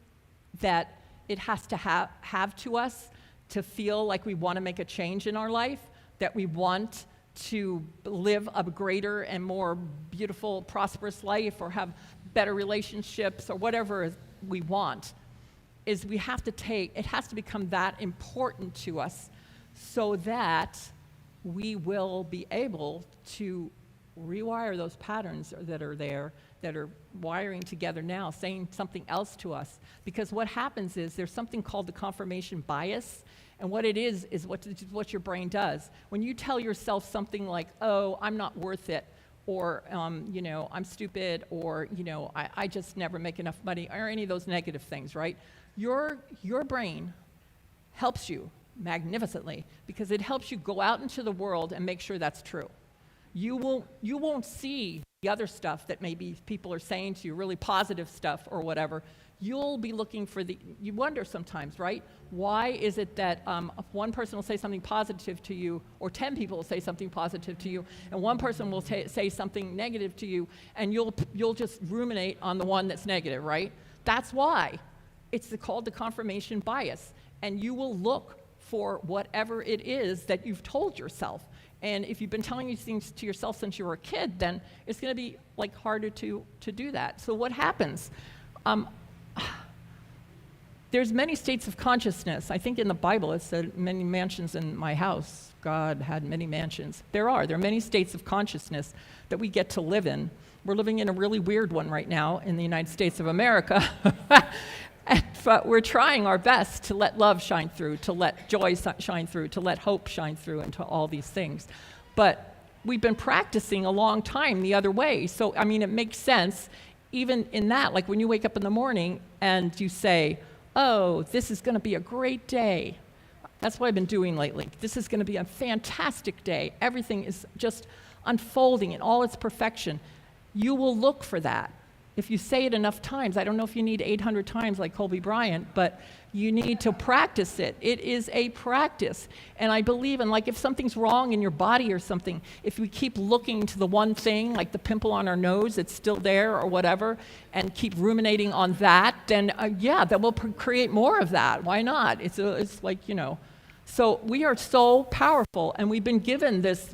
that it has to have to us, to feel like we want to make a change in our life, that we want to live a greater and more beautiful, prosperous life, or have better relationships, or whatever we want, is we have to it has to become that important to us so that we will be able to rewire those patterns that are there, that are wiring together now, saying something else to us. Because what happens is there's something called the confirmation bias, and what it is what your brain does. When you tell yourself something like, oh, I'm not worth it, or, I'm stupid, or, I just never make enough money, or any of those negative things, right? Your brain helps you magnificently because it helps you go out into the world and make sure that's true. You won't see the other stuff that maybe people are saying to you, really positive stuff or whatever. You'll be looking for you wonder sometimes, right? Why is it that one person will say something positive to you, or 10 people will say something positive to you, and one person will say something negative to you, and you'll just ruminate on the one that's negative, right? That's why. It's called the confirmation bias, and you will look for whatever it is that you've told yourself. And if you've been telling these things to yourself since you were a kid, then it's going to be harder to do that. So what happens? There's many states of consciousness. I think in the Bible it said, many mansions in my house. God had many mansions. There are many states of consciousness that we get to live in. We're living in a really weird one right now in the United States of America. But we're trying our best to let love shine through, to let joy shine through, to let hope shine through, and to all these things. But we've been practicing a long time the other way. So, it makes sense, even in that, like when you wake up in the morning and you say, oh, this is going to be a great day. That's what I've been doing lately. This is going to be a fantastic day. Everything is just unfolding in all its perfection. You will look for that. If you say it enough times, I don't know if you need 800 times like Kobe Bryant, but you need to practice it. It is a practice. And I believe in, if something's wrong in your body or something, if we keep looking to the one thing, like the pimple on our nose that's still there or whatever, and keep ruminating on that, then then we'll create more of that. Why not? So we are so powerful, and we've been given this,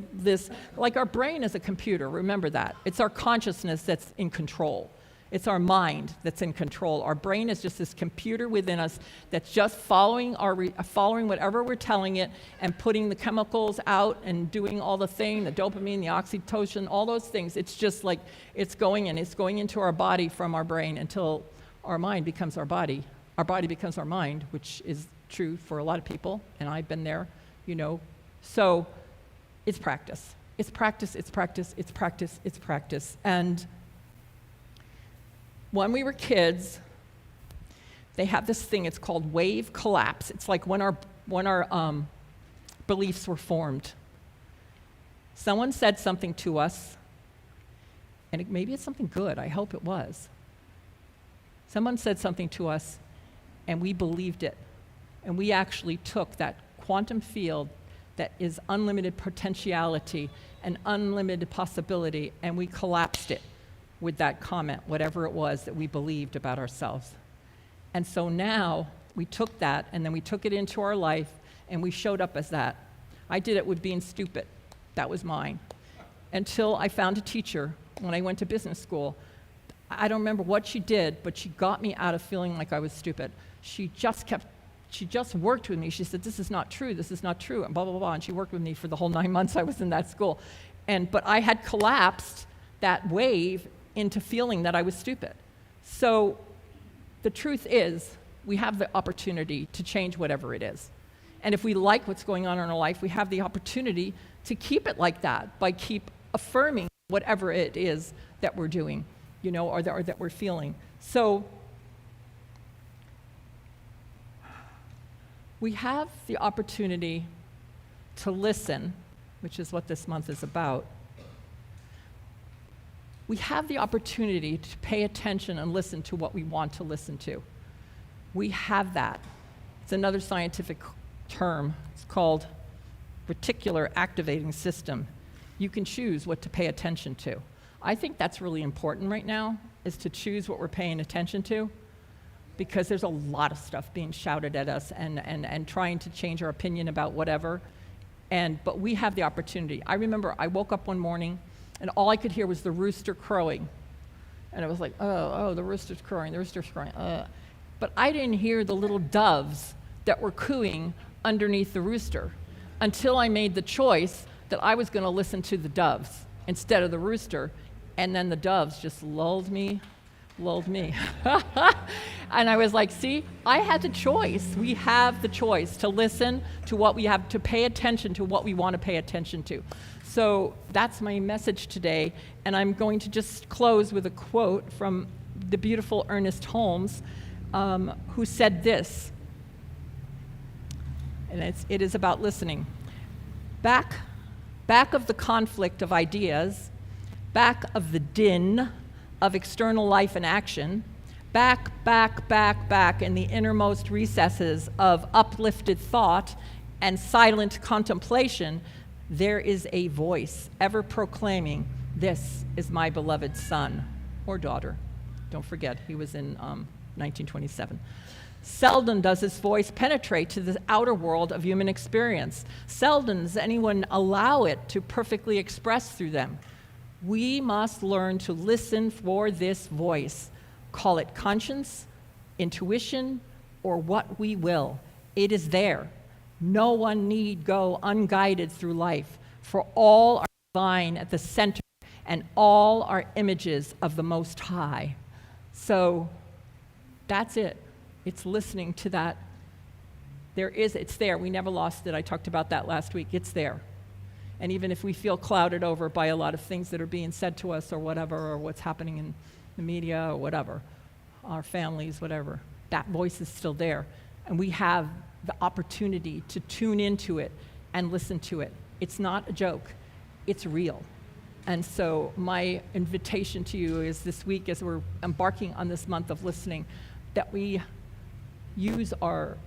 our brain is a computer, remember that. It's our consciousness that's in control. It's our mind that's in control. Our brain is just this computer within us that's just following whatever we're telling it, and putting the chemicals out and doing all the dopamine, the oxytocin, all those things. It's just it's going into our body from our brain until our mind becomes our body. Our body becomes our mind, which is true for a lot of people, and I've been there, So it's practice. It's practice, it's practice, it's practice, it's practice. And when we were kids, they have this thing, it's called wave collapse. It's like when our beliefs were formed. Someone said something to us, and maybe it's something good, I hope it was. Someone said something to us, and we believed it. And we actually took that quantum field that is unlimited potentiality and unlimited possibility, and we collapsed it with that comment, whatever it was that we believed about ourselves. And so now we took that, and then we took it into our life, and we showed up as that. I did it with being stupid. That was mine. Until I found a teacher when I went to business school. I don't remember what she did, but she got me out of feeling like I was stupid. She just worked with me. She said, this is not true, and blah, blah, blah. And she worked with me for the whole 9 months I was in that school. But I had collapsed that wave into feeling that I was stupid. So the truth is, we have the opportunity to change whatever it is. And if we like what's going on in our life, we have the opportunity to keep it like that by keep affirming whatever it is that we're doing, or that we're feeling. So we have the opportunity to listen, which is what this month is about. We have the opportunity to pay attention and listen to what we want to listen to. We have that. It's another scientific term. It's called reticular activating system. You can choose what to pay attention to. I think that's really important right now, is to choose what we're paying attention to. because there's a lot of stuff being shouted at us and trying to change our opinion about whatever. But we have the opportunity. I remember I woke up one morning and all I could hear was the rooster crowing. And I was like, oh, the rooster's crowing, the rooster's crowing. But I didn't hear the little doves that were cooing underneath the rooster until I made the choice that I was going to listen to the doves instead of the rooster. And then the doves just lulled me. And I was like, see, I had the choice. We have the choice to listen to what we have, to pay attention to what we want to pay attention to. So that's my message today. And I'm going to just close with a quote from the beautiful Ernest Holmes, who said this. And it is about listening. Back of the conflict of ideas, back of the din of external life and action, back in the innermost recesses of uplifted thought and silent contemplation, there is a voice ever proclaiming, "This is my beloved son," or daughter. Don't forget, he was in 1927. Seldom does his voice penetrate to the outer world of human experience. Seldom does anyone allow it to perfectly express through them. We must learn to listen for this voice. Call it conscience, intuition, or what we will. It is there. No one need go unguided through life, for all are divine at the center, and all are images of the Most High. So that's it. It's listening to that. It's there. We never lost it. I talked about that last week. It's there. And even if we feel clouded over by a lot of things that are being said to us or whatever, or what's happening in the media or whatever, our families, whatever, that voice is still there. And we have the opportunity to tune into it and listen to it. It's not a joke. It's real. And so my invitation to you is this week, as we're embarking on this month of listening, that we use our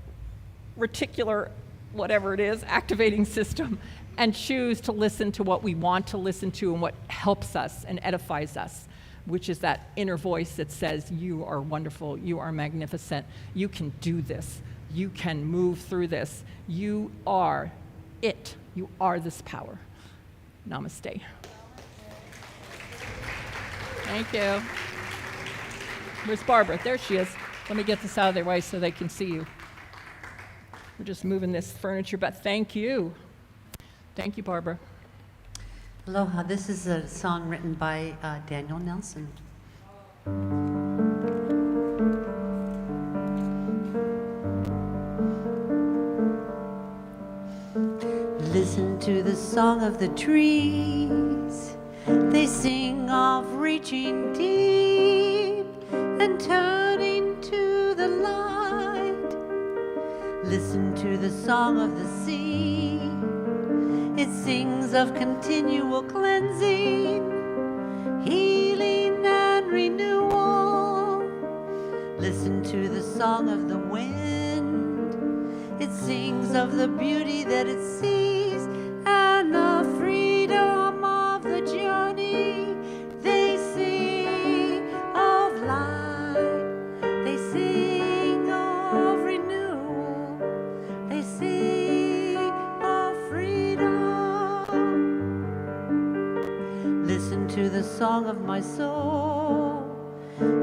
reticular, whatever it is, activating system, and choose to listen to what we want to listen to and what helps us and edifies us, which is that inner voice that says, you are wonderful, you are magnificent, you can do this, you can move through this, you are it, you are this power. Namaste. Thank you. Where's Barbara? There she is. Let me get this out of their way so they can see you. We're just moving this furniture, but thank you. Thank you, Barbara. Aloha. This is a song written by Daniel Nelson. Listen to the song of the trees. They sing of reaching deep and turning to the light. Listen to the song of the sea. It sings of continual cleansing, healing and renewal. Listen to the song of the wind. It sings of the beauty that it sees and the freedom of the journey. They sing of light. They sing of renewal. They sing of freedom. Listen to the song of my soul.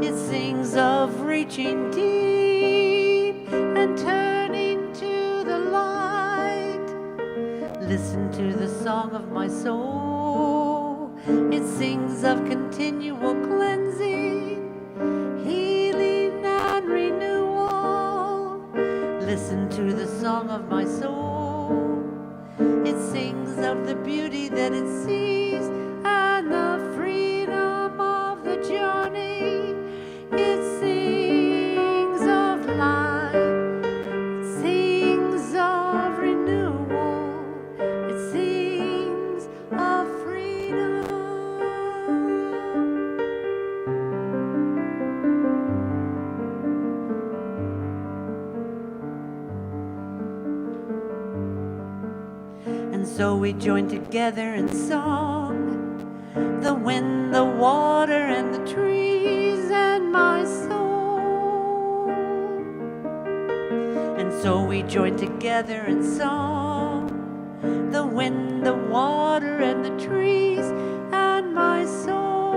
It sings of reaching deep and turning to the light. Listen to the song of my soul. It sings of continual cleansing, healing and renewal. Listen to the song of my soul. It sings of the beauty that it sees and the freedom of the journey. It sings of light. It sings of renewal. It sings of freedom. And so we join together in song, the wind, the water, and the trees, and my soul. So we joined together in song, the wind, the water, and the trees, and my soul.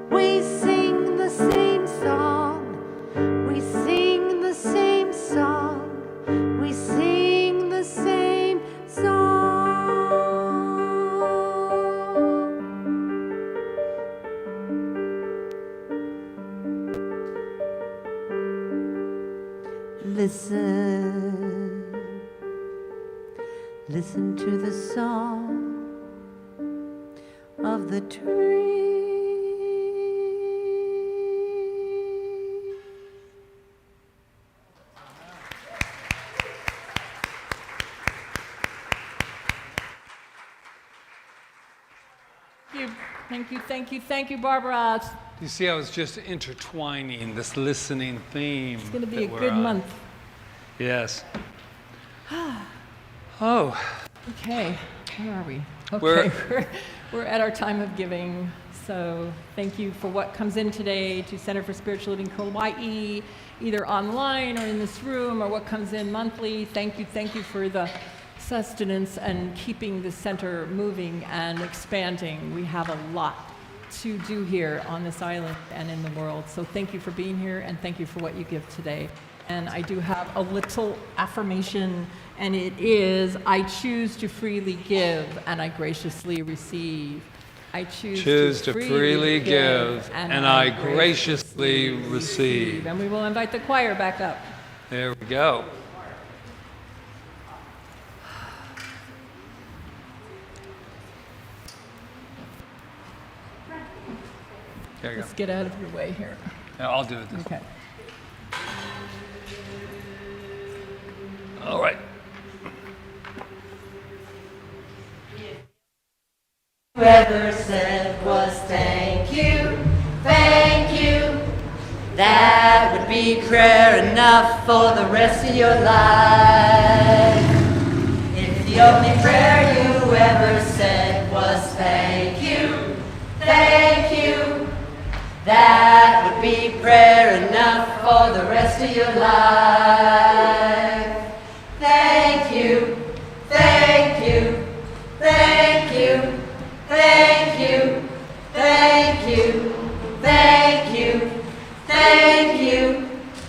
We sing the same song, we sing the same song, we sing the same song. Listen, listen to the song of the tree. Thank you, Barbara. You see, I was just intertwining this listening theme. It's going to be a that we're good on. month. Yes. Oh, Okay, where are we? We're- Okay, we're at our time of giving. So thank you for what comes in today to Center for Spiritual Living Kauai, either online or in this room, or what comes in monthly. Thank you for the sustenance and keeping the center moving and expanding. We have a lot to do here on this island and in the world. So thank you for being here, and thank you for what you give today. And I do have a little affirmation, and it is, I choose to freely give, and I graciously receive. I choose to freely give, and I graciously receive. And we will invite the choir back up. There we go. There you go. Let's get out of your way here. Yeah, I'll do it. Okay. All right. Whoever said was thank you, thank you. That would be prayer enough for the rest of your life. If the only prayer you ever said was thank you, thank you. That would be prayer enough for the rest of your life. Thank you, thank you, thank you. Thank you, thank you, thank you, thank you,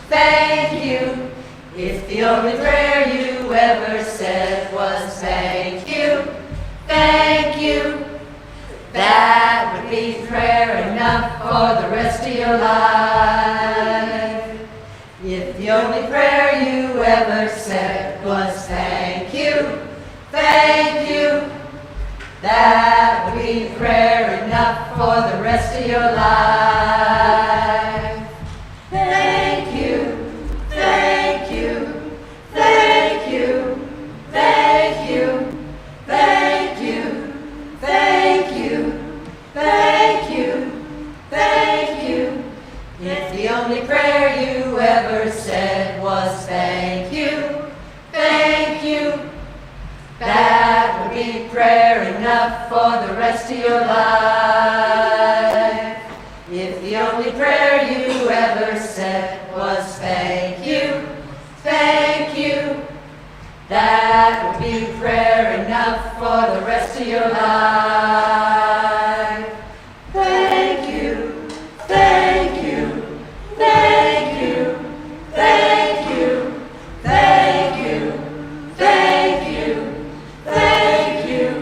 thank you. If the only prayer you ever said was thank you, that would be prayer enough for the rest of your life. If the only prayer you ever said was thank you, that would be prayer enough for the rest of your life. Thank you, thank you, thank you, thank you, thank you, thank you, thank you, thank you. If the only prayer you ever said was thank you, that would be prayer enough for the rest of your life. If the only prayer you ever said was thank you, that would be prayer enough for the rest of your life. Thank you, thank you, thank you, thank you, thank you, thank you. Thank you,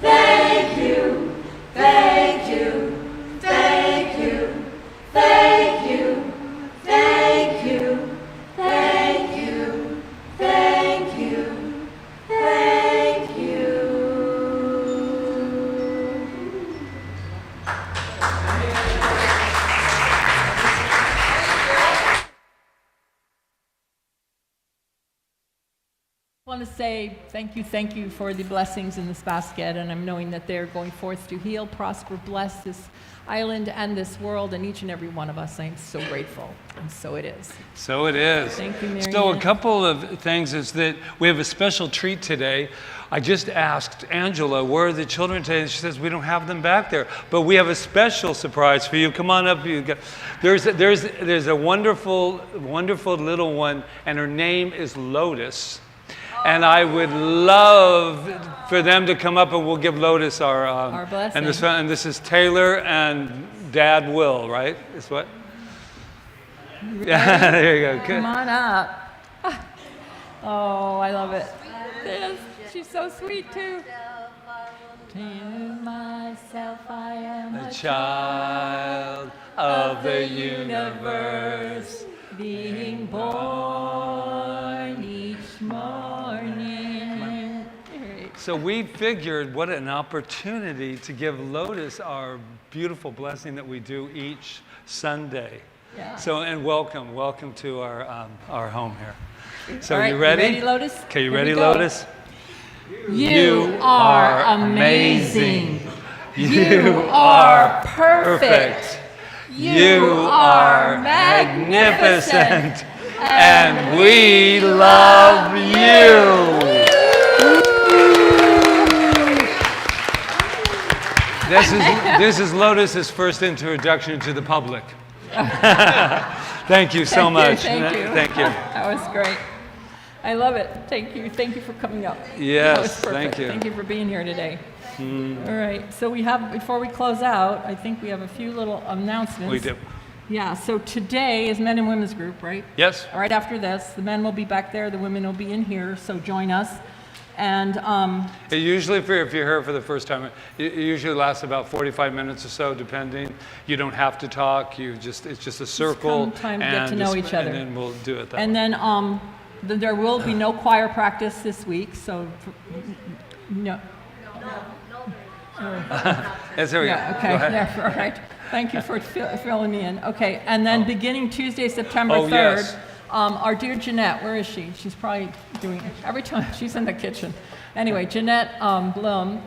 thank you, thank you, thank you, thank you, thank you, thank you, thank you, thank you. I want to say thank you for the blessings in this basket, and I'm knowing that they're going forth to heal, prosper, bless this island and this world and each and every one of us. I'm so grateful, and so it is. So it is. Thank you, Mary So a Ann. couple of things is that we have a special treat today. I just asked Angela, where are the children today? And she says, we don't have them back there. But we have a special surprise for you. Come on up. There's a wonderful, wonderful little one, and her name is Lotus. And I would love for them to come up, and we'll give Lotus our blessing. And this is Taylor and Dad Will, right? Is what? Yeah, there you go. Good. Come on up. Oh, I love it. Yes, she's so sweet too. To myself, I am A child of the universe, being born each morning. So we figured what an opportunity to give Lotus our beautiful blessing that we do each Sunday. Yeah. So, and welcome to our home here. So All right, you ready? You ready, Lotus? Okay, you Here ready, we go. Lotus? You are amazing. You are perfect. You are magnificent. And we love you. This is Lotus's first introduction to the public. Thank you so much. Thank you. Thank you. That was great. I love it. Thank you. Thank you for coming up. Yes, That was perfect. thank you. Thank you for being here today. All right. So we have, before we close out, I think we have a few little announcements. We do. Yeah. So today is men and women's group, right? Yes. Right after this, the men will be back there. The women will be in here. So join us. And It usually, if you're here for the first time, it usually lasts about 45 minutes or so, depending. You don't have to talk. It's just a circle. come time to get to know each other. And then we'll do it that and way. then there will be no choir practice this week. So no. Yes, there we Yeah, go. okay, Go ahead. yeah, all right. Thank you for filling me in. Okay, and then beginning Tuesday, September 3rd, yes. Our dear Jeanette, where is she? She's probably doing, every time she's in the kitchen. Anyway, Jeanette Bloom,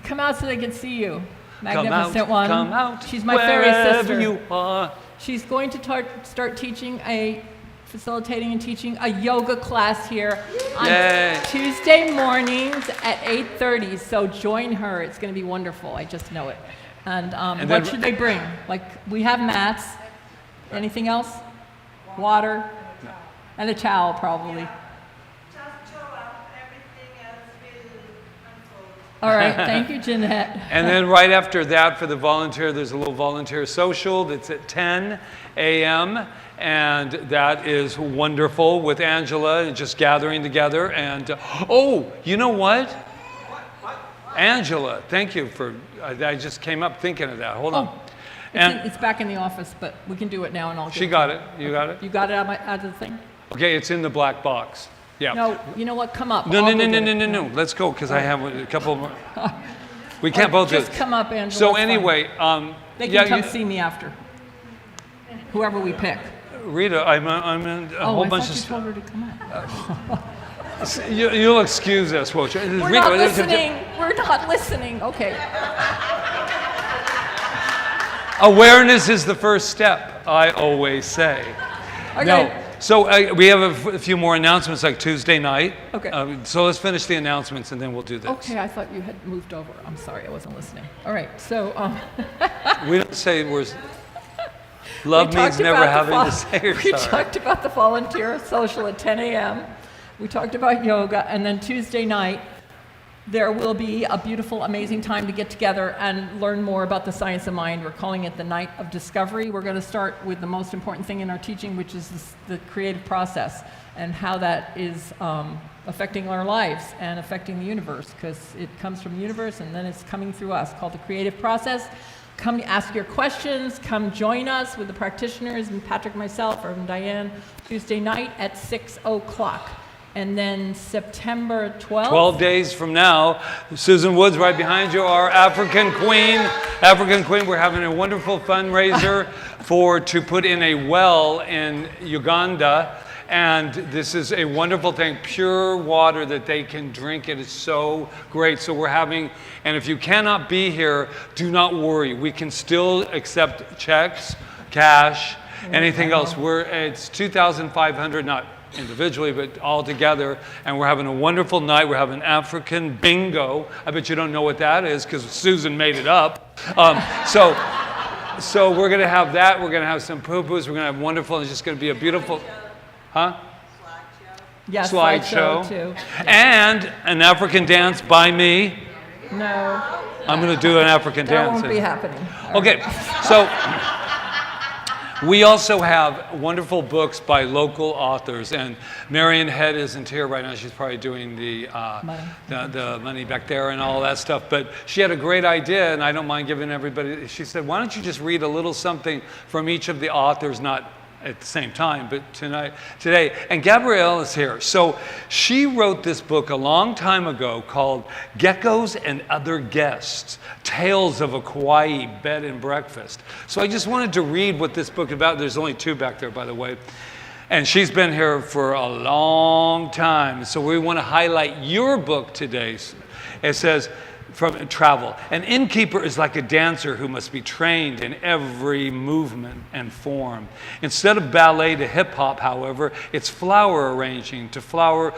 come out so they can see you. Magnificent one. Come out. She's my fairy wherever sister. you are. She's going to start facilitating and teaching a yoga class here on Yay. Tuesday mornings at 8:30. So join her. It's going to be wonderful. I just know it. And then- what should they bring? Like, we have mats. Anything else? Water? No. And a towel, probably. Just show up, everything else will unfold. All right. Thank you, Jeanette. And then right after that, for the volunteer, there's a little volunteer social that's at 10 a.m. And that is wonderful with Angela and just gathering together. And oh, you know what? Angela, thank you for. I just came up thinking of that. Hold on. And It's back in the office, but we can do it now, and I'll. she got it. You got it. You got it out of the thing? Okay, it's in the black box. Yeah. No. You know what? Come up. No, I'll no, go no, get no, it. no, no, no. Let's go because I have a couple more. We can't both do Just it. come up, Angela. So it's fine. anyway, They can yeah, come see me after. Whoever we pick. Rita, I'm in a whole I bunch thought of you stuff. told her to come up. You'll excuse us, won't you? We're not listening. We're not listening. Okay. Awareness is the first step, I always say. Okay. No. So we have a few more announcements, like Tuesday night. Okay. So let's finish the announcements and then we'll do this. Okay, I thought you had moved over. I'm sorry, I wasn't listening. All right, so We don't say love we means talked never about having to say you're we sorry. talked about the volunteer social at 10 a.m. We talked about yoga, and then Tuesday night, there will be a beautiful, amazing time to get together and learn more about the science of mind. We're calling it the Night of Discovery. We're going to start with the most important thing in our teaching, which is the creative process and how that is affecting our lives and affecting the universe, because it comes from the universe and then it's coming through us, called the creative process. Come ask your questions. Come join us with the practitioners and Patrick, myself, or Diane, Tuesday night at 6 o'clock. And then September 12th. 12 days from now, Susan Woods right behind you, our African Queen. African Queen, we're having a wonderful fundraiser to put in a well in Uganda. And this is a wonderful thing, pure water that they can drink. It is so great. So we're having, and if you cannot be here, do not worry. We can still accept checks, cash, anything else. It's $2,500, not individually, but all together. And we're having a wonderful night. We're having African bingo. I bet you don't know what that is because Susan made it up. So we're going to have that. We're going to have some poo-poos. We're going to have wonderful. It's just going to be a beautiful, Yes, slideshow. too. And an African dance by me. No, I'm going to do an African that dance. won't be happening. Okay, so we also have wonderful books by local authors, and Marion Head isn't here right now. She's probably doing the money back there and all that stuff. But she had a great idea, and I don't mind giving everybody. She said, "Why don't you just read a little something from each of the authors, not at the same time, but today." And Gabrielle is here. So she wrote this book a long time ago called Geckos and Other Guests, Tales of a Kauai Bed and Breakfast. So I just wanted to read what this book is about. There's only 2 back there, by the way. And she's been here for a long time. So we want to highlight your book today. It says, from travel. An innkeeper is like a dancer who must be trained in every movement and form. Instead of ballet to hip hop, however, it's flower arranging to floor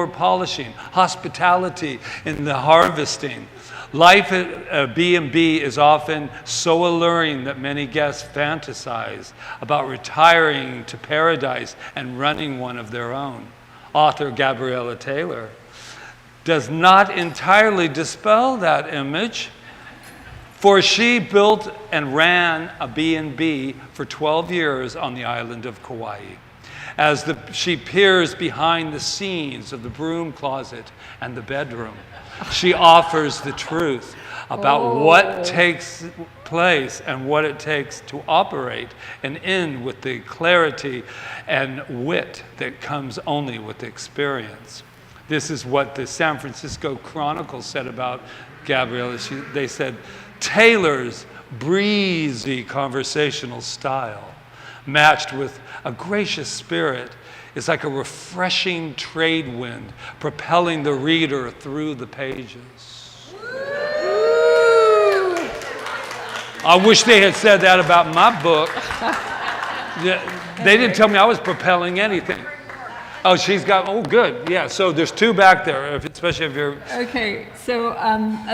polishing, hospitality in the harvesting. Life at B&B is often so alluring that many guests fantasize about retiring to paradise and running one of their own. Author Gabriella Taylor does not entirely dispel that image, for she built and ran a B&B for 12 years on the island of Kauai. As she peers behind the scenes of the broom closet and the bedroom, she offers the truth about what takes place and what it takes to operate an inn with the clarity and wit that comes only with experience. This is what the San Francisco Chronicle said about Gabriella. They said, Taylor's breezy conversational style, matched with a gracious spirit, is like a refreshing trade wind propelling the reader through the pages. I wish they had said that about my book. They didn't tell me I was propelling anything. Oh, she's got, oh, good. Yeah, so there's 2 back there, especially if you're... Okay, so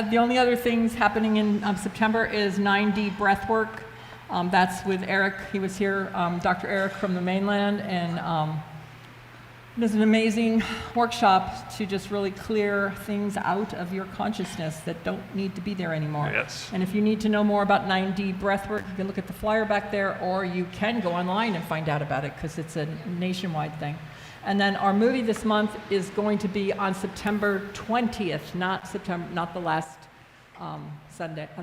the only other things happening in September is 9D breathwork. That's with Eric. He was here, Dr. Eric from the mainland, and there's an amazing workshop to just really clear things out of your consciousness that don't need to be there anymore. Yes. And if you need to know more about 9D breathwork, you can look at the flyer back there, or you can go online and find out about it, because it's a nationwide thing. And then our movie this month is going to be on September 20th, not the last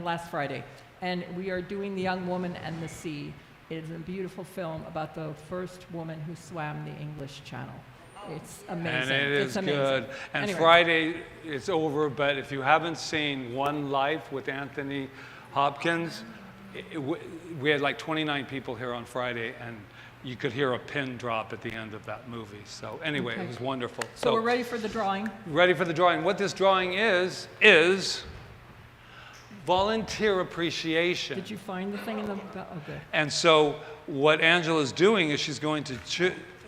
last Friday. And we are doing The Young Woman and the Sea. It is a beautiful film about the first woman who swam the English Channel. It's amazing. And it is good. And anyway. Friday, it's over, but if you haven't seen One Life with Anthony Hopkins, we had like 29 people here on Friday, and you could hear a pin drop at the end of that movie. So anyway, Okay. It was wonderful. So we're ready for the drawing. Ready for the drawing. What this drawing is volunteer appreciation. Did you find the thing in the... Okay. And so what Angela's doing is she's going to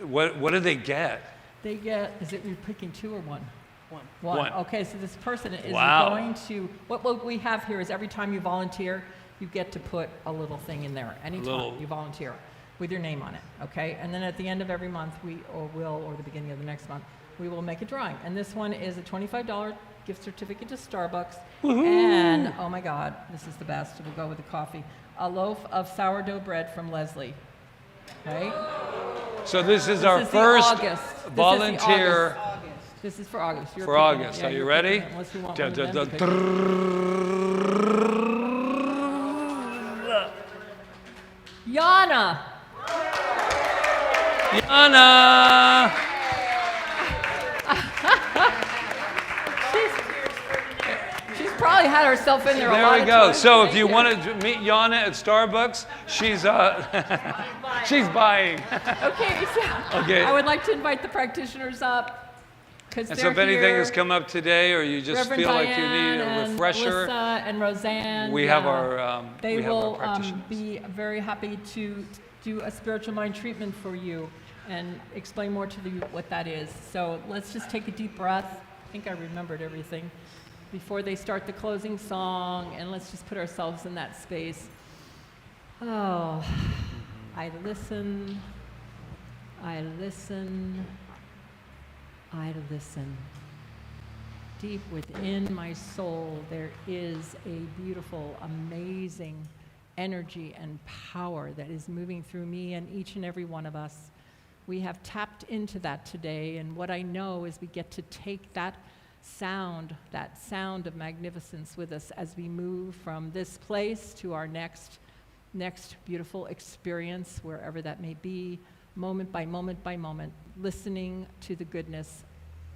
what do they get? They get, you're picking 2 or 1? One. One. Okay, so this person is Wow. going to, what we have here is every time you volunteer, you get to put a little thing in there. Anytime you volunteer with your name on it, okay? And then at the end of every month, or the beginning of the next month, we will make a drawing. And this one is a $25 gift certificate to Starbucks. Woo-hoo. And, oh my God, this is the best. We'll go with the coffee. A loaf of sourdough bread from Leslie, right? So this is This our is first August. volunteer. This is for August. You're For picking it. August. Yeah, Are you you're ready? picking it, unless you want Da, one of da, them da, to pick it. Yana. Yana! She's probably had herself in there a There lot we of go. times. So if Thank you want to meet Yana at Starbucks, she's she's buying. Okay, so Okay. I would like to invite the practitioners up. And so if anything has come up today, or you just Reverend feel like you Diane need a and refresher, Alyssa and Roseanne. we have our They we have our will practitioners. be very happy to do a spiritual mind treatment for you and explain more to you what that is. So let's just take a deep breath. I think I remembered everything before they start the closing song, and let's just put ourselves in that space. Oh, I listen. I listen. I listen. Deep within my soul, there is a beautiful, amazing energy and power that is moving through me and each and every one of us. We have tapped into that today, and what I know is we get to take that sound of magnificence with us as we move from this place to our next beautiful experience, wherever that may be, moment by moment by moment, listening to the goodness,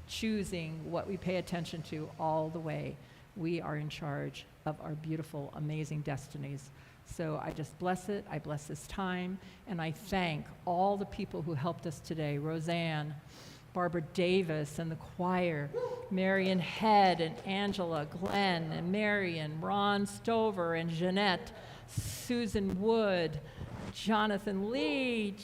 choosing what we pay attention to all the way. We are in charge of our beautiful, amazing destinies. So I just bless it, I bless this time, and I thank all the people who helped us today, Roseanne, Barbara Davis and the choir, Marion Head and Angela, Glenn and Marion, Ron Stover and Jeanette, Susan Wood, Jonathan Lee,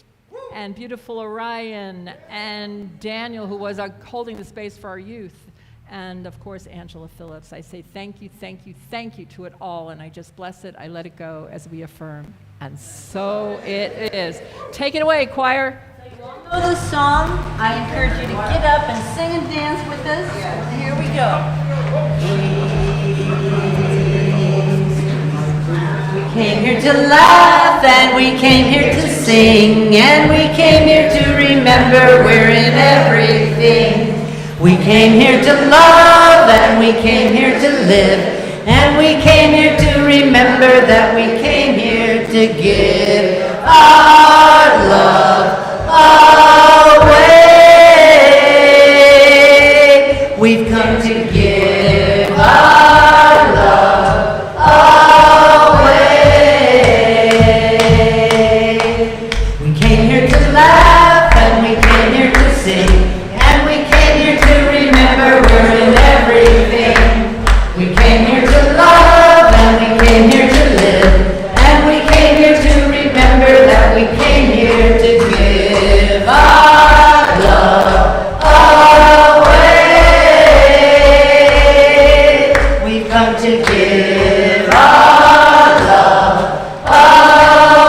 and beautiful Orion, and Daniel, who was holding the space for our youth, and of course Angela Phillips. I say thank you, thank you, thank you to it all, and I just bless it, I let it go as we affirm. And so it is. Take it away, choir. Know this song? I encourage you to get up and sing and dance with us. Here we go. We came here to laugh and we came here to sing and we came here to remember we're in everything. We came here to love and we came here to live and we came here to remember that we came here to give our love away. We've come to give our love away. We came here to laugh and we came here to sing and we came here to remember we're in everything. We came here to love and we came here to live and we came here to remember that we came here to give our love away. We've come to give our love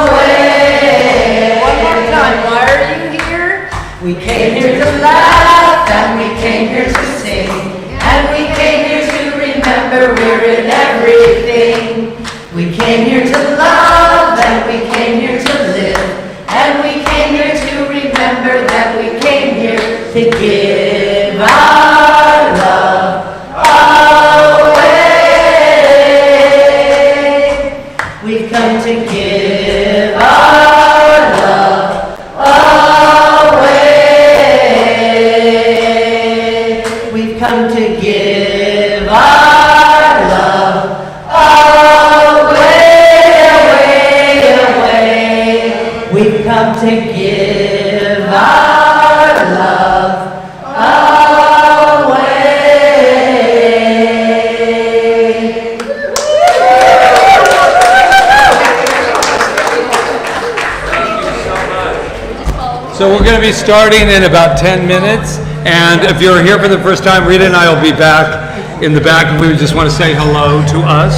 away. One more time, why are you here? We came here to laugh and we came here to sing and we came here to remember we're in everything. We came here to love and we came here to live and we came here to remember that we came here to give our love away. We've come to give our love away. We've come to give our love away. We've come to give our love away. So we're going to be starting in about 10 minutes, and if you're here for the first time, Rita and I will be back in the back, and we just want to say hello to us.